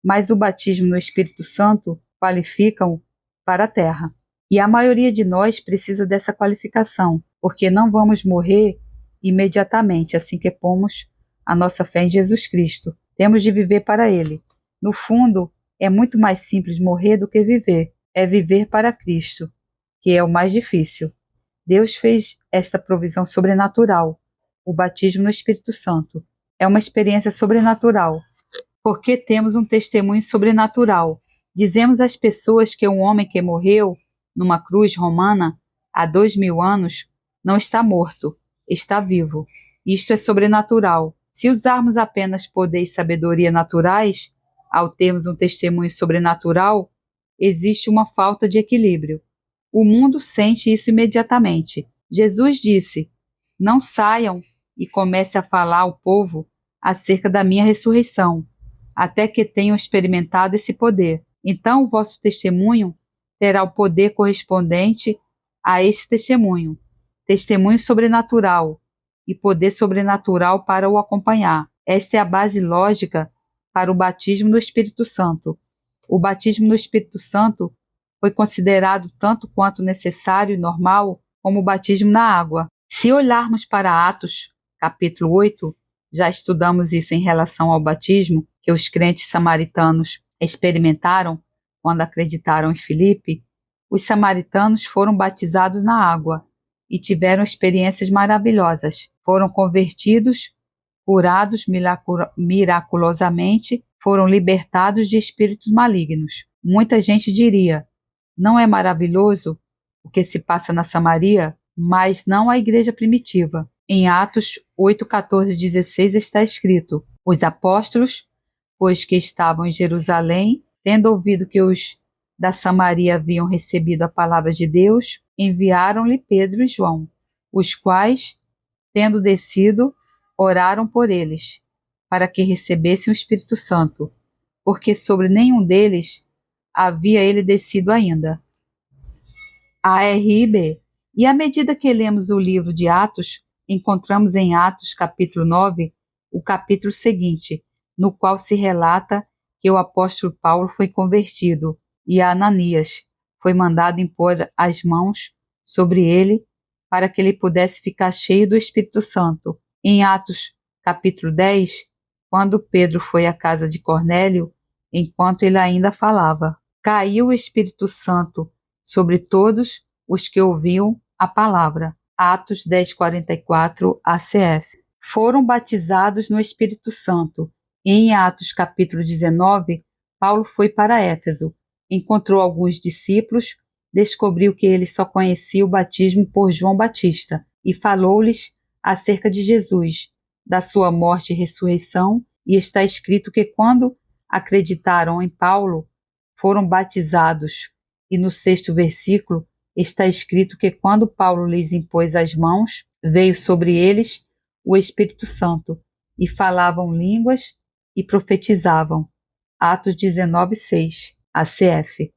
mas o batismo no Espírito Santo qualificam-no para a terra. E a maioria de nós precisa dessa qualificação, porque não vamos morrer imediatamente assim que pomos a nossa fé em Jesus Cristo. Temos de viver para Ele. No fundo, é muito mais simples morrer do que viver. É viver para Cristo, que é o mais difícil. Deus fez esta provisão sobrenatural, o batismo no Espírito Santo. É uma experiência sobrenatural, porque temos um testemunho sobrenatural. Dizemos às pessoas que um homem que morreu numa cruz romana há 2000 anos não está morto, está vivo. Isto é sobrenatural. Se usarmos apenas poder e sabedoria naturais, ao termos um testemunho sobrenatural, existe uma falta de equilíbrio. O mundo sente isso imediatamente. Jesus disse: não saiam e comece a falar ao povo acerca da minha ressurreição, até que tenham experimentado esse poder. Então o vosso testemunho terá o poder correspondente a esse testemunho, testemunho sobrenatural e poder sobrenatural para o acompanhar. Esta é a base lógica para o batismo do Espírito Santo. O batismo do Espírito Santo foi considerado tanto quanto necessário e normal como o batismo na água. Se olharmos para Atos, capítulo 8, Já estudamos isso em relação ao batismo que os crentes samaritanos experimentaram quando acreditaram em Filipe. Os samaritanos foram batizados na água e tiveram experiências maravilhosas. Foram convertidos, curados miraculosamente, foram libertados de espíritos malignos. Muita gente diria: não é maravilhoso o que se passa na Samaria? Mas não a igreja primitiva. Em Atos 8, 14 e 16 está escrito: os apóstolos, pois que estavam em Jerusalém, tendo ouvido que os da Samaria haviam recebido a palavra de Deus, enviaram-lhe Pedro e João, os quais, tendo descido, oraram por eles, para que recebessem o Espírito Santo, porque sobre nenhum deles havia ele descido ainda. ARIB. E à medida que lemos o livro de Atos, encontramos em Atos capítulo 9 o capítulo seguinte, no qual se relata que o apóstolo Paulo foi convertido e Ananias foi mandado impor as mãos sobre ele para que ele pudesse ficar cheio do Espírito Santo. Em Atos capítulo 10, quando Pedro foi à casa de Cornélio, enquanto ele ainda falava, caiu o Espírito Santo sobre todos os que ouviam a palavra. Atos 10:44 ACF. Foram batizados no Espírito Santo. Em Atos capítulo 19, Paulo foi para Éfeso, encontrou alguns discípulos, descobriu que eles só conheciam o batismo por João Batista e falou-lhes acerca de Jesus, da sua morte e ressurreição, e está escrito que quando acreditaram em Paulo, foram batizados. E no 6º versículo está escrito que quando Paulo lhes impôs as mãos, veio sobre eles o Espírito Santo, e falavam línguas e profetizavam. Atos 19:6, ACF.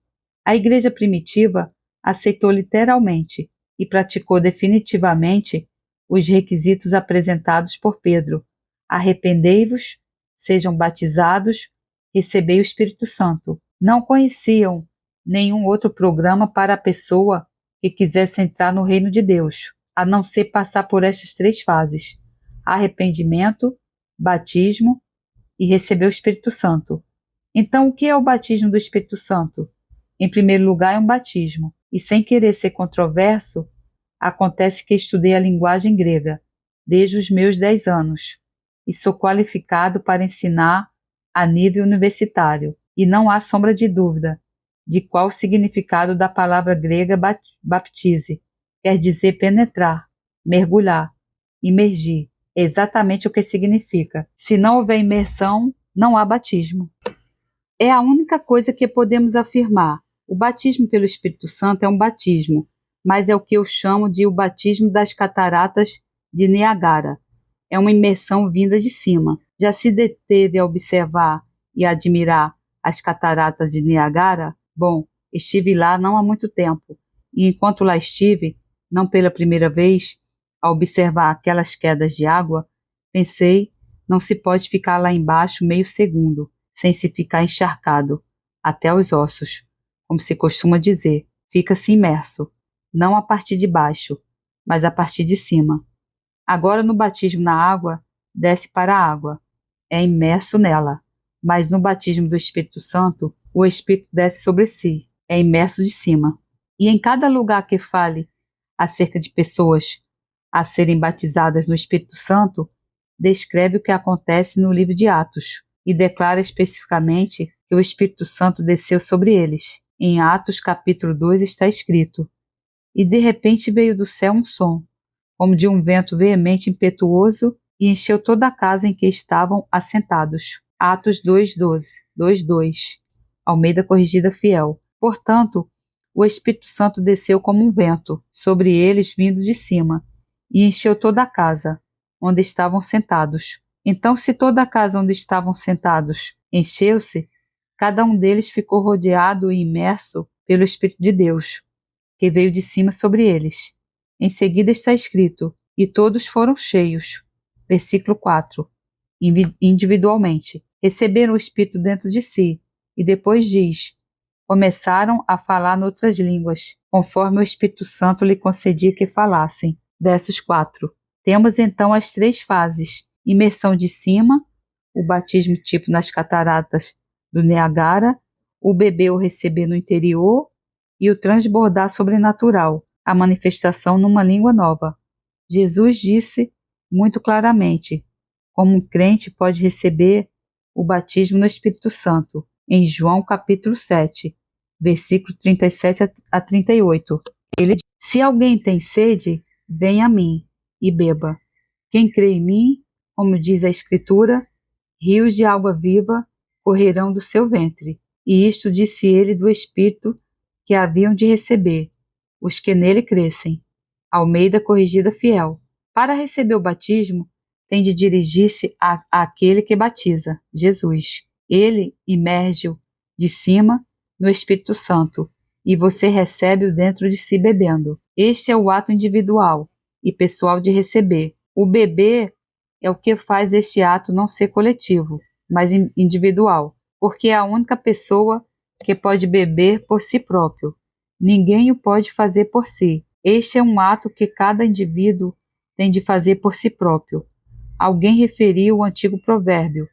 A igreja primitiva aceitou literalmente e praticou definitivamente os requisitos apresentados por Pedro. Arrependei-vos, sejam batizados, recebei o Espírito Santo. Não conheciam nenhum outro programa para a pessoa que quisesse entrar no reino de Deus, a não ser passar por estas 3 fases: arrependimento, batismo e receber o Espírito Santo. Então, o que é o batismo do Espírito Santo? Em primeiro lugar, é um batismo, e sem querer ser controverso, acontece que estudei a linguagem grega desde os meus 10 anos e sou qualificado para ensinar a nível universitário, e não há sombra de dúvida de qual o significado da palavra grega baptize. Quer dizer penetrar, mergulhar, imergir. É exatamente o que significa. Se não houver imersão, não há batismo. É a única coisa que podemos afirmar. O batismo pelo Espírito Santo é um batismo, mas é o que eu chamo de o batismo das cataratas de Niágara. É uma imersão vinda de cima. Já se deteve a observar e admirar as cataratas de Niágara? Bom, estive lá não há muito tempo, e enquanto lá estive, não pela primeira vez, a observar aquelas quedas de água, pensei, não se pode ficar lá embaixo meio segundo, sem se ficar encharcado, até os ossos. Como se costuma dizer, fica-se imerso, não a partir de baixo, mas a partir de cima. Agora no batismo na água, desce para a água, é imerso nela, mas no batismo do Espírito Santo, o Espírito desce sobre si, é imerso de cima. E em cada lugar que fale acerca de pessoas a serem batizadas no Espírito Santo, descreve o que acontece no livro de Atos e declara especificamente que o Espírito Santo desceu sobre eles. Em Atos capítulo 2 está escrito: e de repente veio do céu um som, como de um vento veemente e impetuoso, e encheu toda a casa em que estavam assentados. Atos 2:2. Almeida Corrigida Fiel. Portanto, o Espírito Santo desceu como um vento sobre eles vindo de cima, e encheu toda a casa onde estavam sentados. Então, se toda a casa onde estavam sentados encheu-se, cada um deles ficou rodeado e imerso pelo Espírito de Deus, que veio de cima sobre eles. Em seguida está escrito: e todos foram cheios. Versículo 4. Individualmente, receberam o Espírito dentro de si, e depois diz: começaram a falar noutras línguas, conforme o Espírito Santo lhe concedia que falassem. Versos 4. Temos então as 3 fases, imersão de cima, o batismo tipo nas cataratas do Niágara, o beber ou receber no interior e o transbordar sobrenatural, a manifestação numa língua nova. Jesus disse muito claramente como um crente pode receber o batismo no Espírito Santo, em João capítulo 7, versículo 37 a 38. Ele diz: se alguém tem sede, venha a mim e beba. Quem crê em mim, como diz a Escritura, rios de água viva correrão do seu ventre. E isto disse ele do Espírito que haviam de receber os que nele crescem. Almeida Corrigida Fiel. Para receber o batismo, tem de dirigir-se àquele que batiza, Jesus. Ele imerge-o de cima no Espírito Santo, e você recebe-o dentro de si bebendo. Este é o ato individual e pessoal de receber. O beber é o que faz este ato não ser coletivo, mas individual, porque é a única pessoa que pode beber por si próprio. Ninguém o pode fazer por si. Este é um ato que cada indivíduo tem de fazer por si próprio. Alguém referiu o antigo provérbio: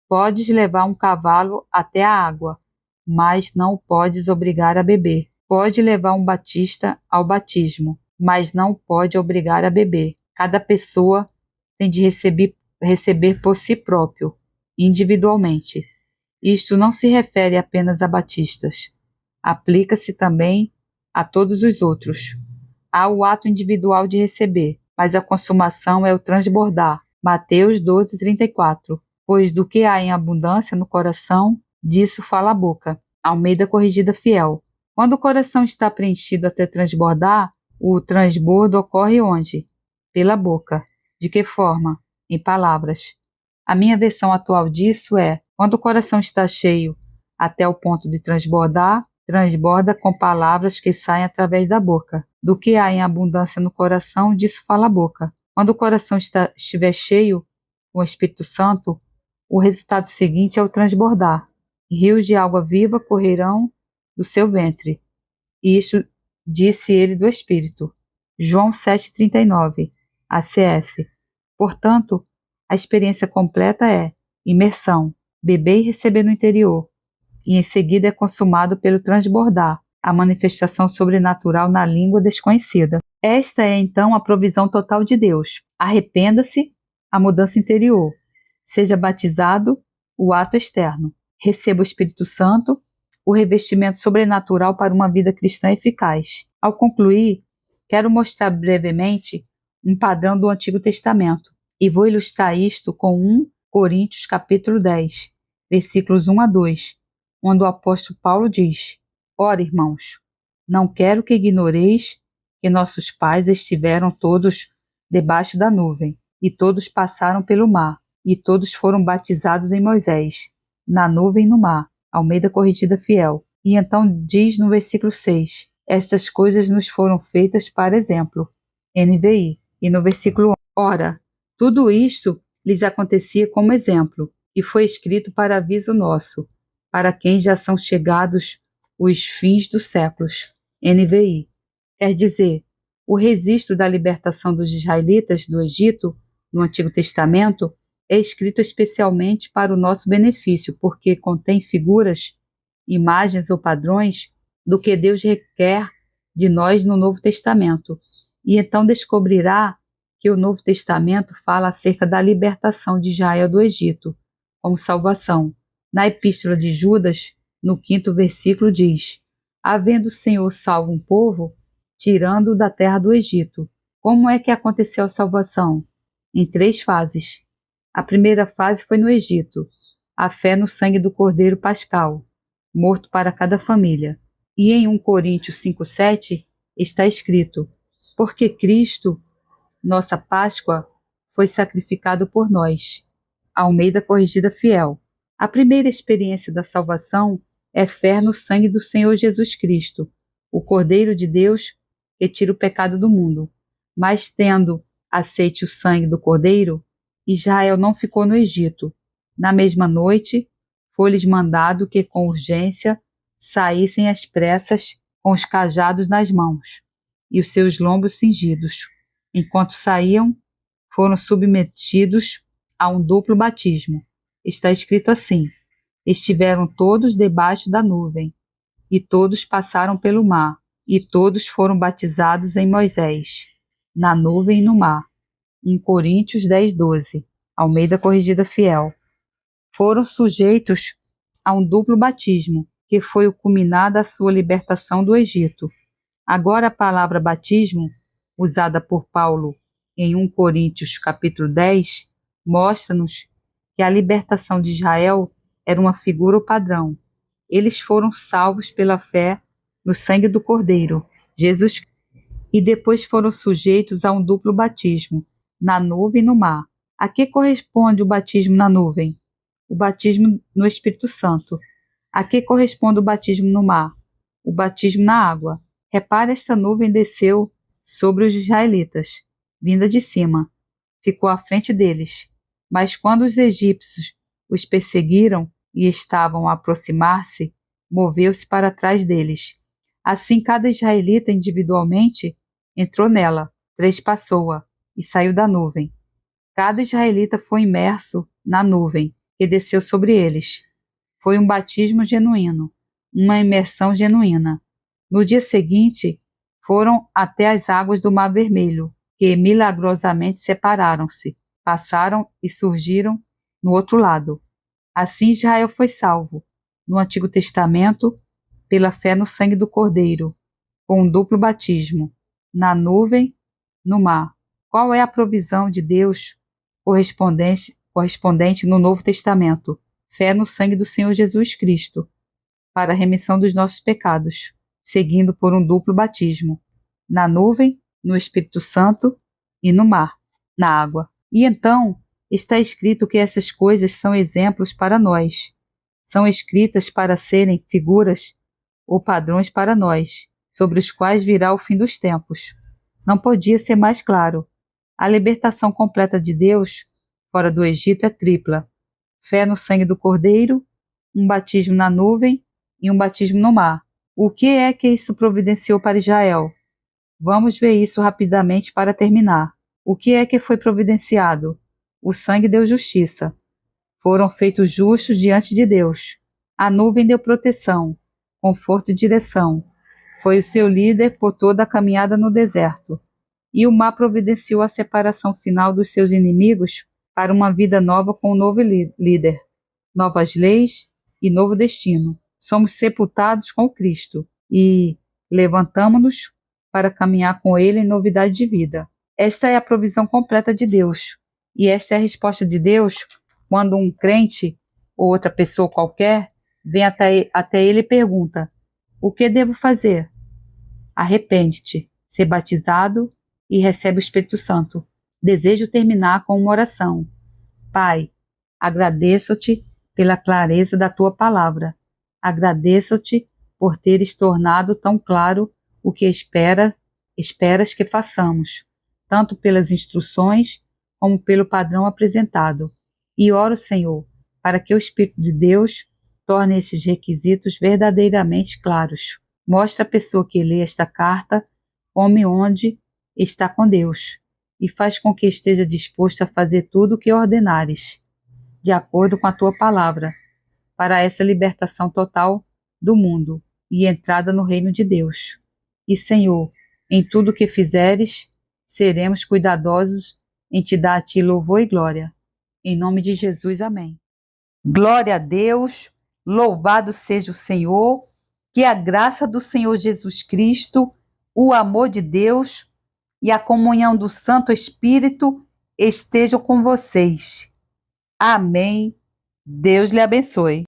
podes levar um cavalo até a água, mas não o podes obrigar a beber. Pode levar um batista ao batismo, mas não o pode obrigar a beber. Cada pessoa tem de receber por si próprio, individualmente. Isto não se refere apenas a batistas. Aplica-se também a todos os outros. Há o ato individual de receber, mas a consumação é o transbordar. Mateus 12, 34. Pois do que há em abundância no coração, disso fala a boca. Almeida Corrigida Fiel. Quando o coração está preenchido até transbordar, o transbordo ocorre onde? Pela boca. De que forma? Em palavras. A minha versão atual disso é: quando o coração está cheio até o ponto de transbordar, transborda com palavras que saem através da boca. Do que há em abundância no coração, disso fala a boca. Quando o coração estiver cheio com o Espírito Santo, o resultado seguinte é o transbordar. Rios de água viva correrão do seu ventre. E isso disse ele do Espírito. João 7,39, ACF. Portanto, a experiência completa é imersão, beber e receber no interior, e em seguida é consumado pelo transbordar, a manifestação sobrenatural na língua desconhecida. Esta é então a provisão total de Deus. Arrependa-se, a mudança interior. Seja batizado, o ato externo. Receba o Espírito Santo, o revestimento sobrenatural para uma vida cristã eficaz. Ao concluir, quero mostrar brevemente um padrão do Antigo Testamento, e vou ilustrar isto com 1 Coríntios capítulo 10, versículos 1 a 2, onde o apóstolo Paulo diz: ora, irmãos, não quero que ignoreis que nossos pais estiveram todos debaixo da nuvem, e todos passaram pelo mar, e todos foram batizados em Moisés, na nuvem e no mar. Almeida Corrigida Fiel. E então diz no versículo 6, estas coisas nos foram feitas para exemplo, NVI. E no versículo 11, ora, tudo isto lhes acontecia como exemplo, e foi escrito para aviso nosso, para quem já são chegados os fins dos séculos. NVI. Quer dizer, o registro da libertação dos israelitas do Egito, no Antigo Testamento, é escrito especialmente para o nosso benefício, porque contém figuras, imagens ou padrões do que Deus requer de nós no Novo Testamento. E então descobrirá que o Novo Testamento fala acerca da libertação de Israel do Egito, como salvação. Na Epístola de Judas, no 5º versículo, diz: havendo o Senhor salvo um povo, tirando-o da terra do Egito. Como é que aconteceu a salvação? Em 3 fases. A primeira fase foi no Egito, a fé no sangue do Cordeiro Pascal, morto para cada família. E em 1 Coríntios 5,7 está escrito: porque Cristo, nossa Páscoa, foi sacrificado por nós. Almeida Corrigida Fiel. A primeira experiência da salvação é fé no sangue do Senhor Jesus Cristo, o Cordeiro de Deus que tira o pecado do mundo. Mas tendo aceite o sangue do Cordeiro, Israel não ficou no Egito. Na mesma noite, foi-lhes mandado que com urgência saíssem às pressas com os cajados nas mãos e os seus lombos cingidos. Enquanto saíam, foram submetidos há um duplo batismo. Está escrito assim: estiveram todos debaixo da nuvem, e todos passaram pelo mar, e todos foram batizados em Moisés, na nuvem e no mar. 1 Coríntios 10:12, Almeida Corrigida Fiel. Foram sujeitos a um duplo batismo, que foi o culminar da sua libertação do Egito. Agora a palavra batismo, usada por Paulo em 1 Coríntios capítulo 10, mostra-nos que a libertação de Israel era uma figura ou padrão. Eles foram salvos pela fé no sangue do Cordeiro, Jesus, e depois foram sujeitos a um duplo batismo, na nuvem e no mar. A que corresponde o batismo na nuvem? O batismo no Espírito Santo. A que corresponde o batismo no mar? O batismo na água. Repare, esta nuvem desceu sobre os israelitas, vinda de cima, ficou à frente deles. Mas quando os egípcios os perseguiram e estavam a aproximar-se, moveu-se para trás deles. Assim, cada israelita individualmente entrou nela, trespassou-a e saiu da nuvem. Cada israelita foi imerso na nuvem que desceu sobre eles. Foi um batismo genuíno, uma imersão genuína. No dia seguinte, foram até as águas do Mar Vermelho, que milagrosamente separaram-se, passaram e surgiram no outro lado. Assim Israel foi salvo, no Antigo Testamento, pela fé no sangue do Cordeiro, com um duplo batismo, na nuvem, no mar. Qual é a provisão de Deus correspondente no Novo Testamento? Fé no sangue do Senhor Jesus Cristo, para a remissão dos nossos pecados, seguindo por um duplo batismo, na nuvem, no Espírito Santo e no mar, na água. E então, está escrito que essas coisas são exemplos para nós. São escritas para serem figuras ou padrões para nós, sobre os quais virá o fim dos tempos. Não podia ser mais claro. A libertação completa de Deus, fora do Egito, é tripla: fé no sangue do Cordeiro, um batismo na nuvem e um batismo no mar. O que é que isso providenciou para Israel? Vamos ver isso rapidamente para terminar. O que é que foi providenciado? O sangue deu justiça. Foram feitos justos diante de Deus. A nuvem deu proteção, conforto e direção. Foi o seu líder por toda a caminhada no deserto. E o mar providenciou a separação final dos seus inimigos para uma vida nova com um novo líder, novas leis e novo destino. Somos sepultados com Cristo e levantamo-nos para caminhar com Ele em novidade de vida. Esta é a provisão completa de Deus. E esta é a resposta de Deus quando um crente ou outra pessoa qualquer vem até ele e pergunta: o que devo fazer? Arrepende-te, ser batizado e recebe o Espírito Santo. Desejo terminar com uma oração. Pai, agradeço-te pela clareza da tua palavra. Agradeço-te por teres tornado tão claro o que esperas que façamos, tanto pelas instruções como pelo padrão apresentado. E oro, Senhor, para que o Espírito de Deus torne esses requisitos verdadeiramente claros. Mostra a pessoa que lê esta carta como e onde está com Deus, e faz com que esteja disposto a fazer tudo o que ordenares, de acordo com a tua palavra, para essa libertação total do mundo e entrada no reino de Deus. E, Senhor, em tudo o que fizeres, seremos cuidadosos em te dar a ti louvor e glória. Em nome de Jesus, amém. Glória a Deus, louvado seja o Senhor, que a graça do Senhor Jesus Cristo, o amor de Deus e a comunhão do Santo Espírito estejam com vocês. Amém. Deus lhe abençoe.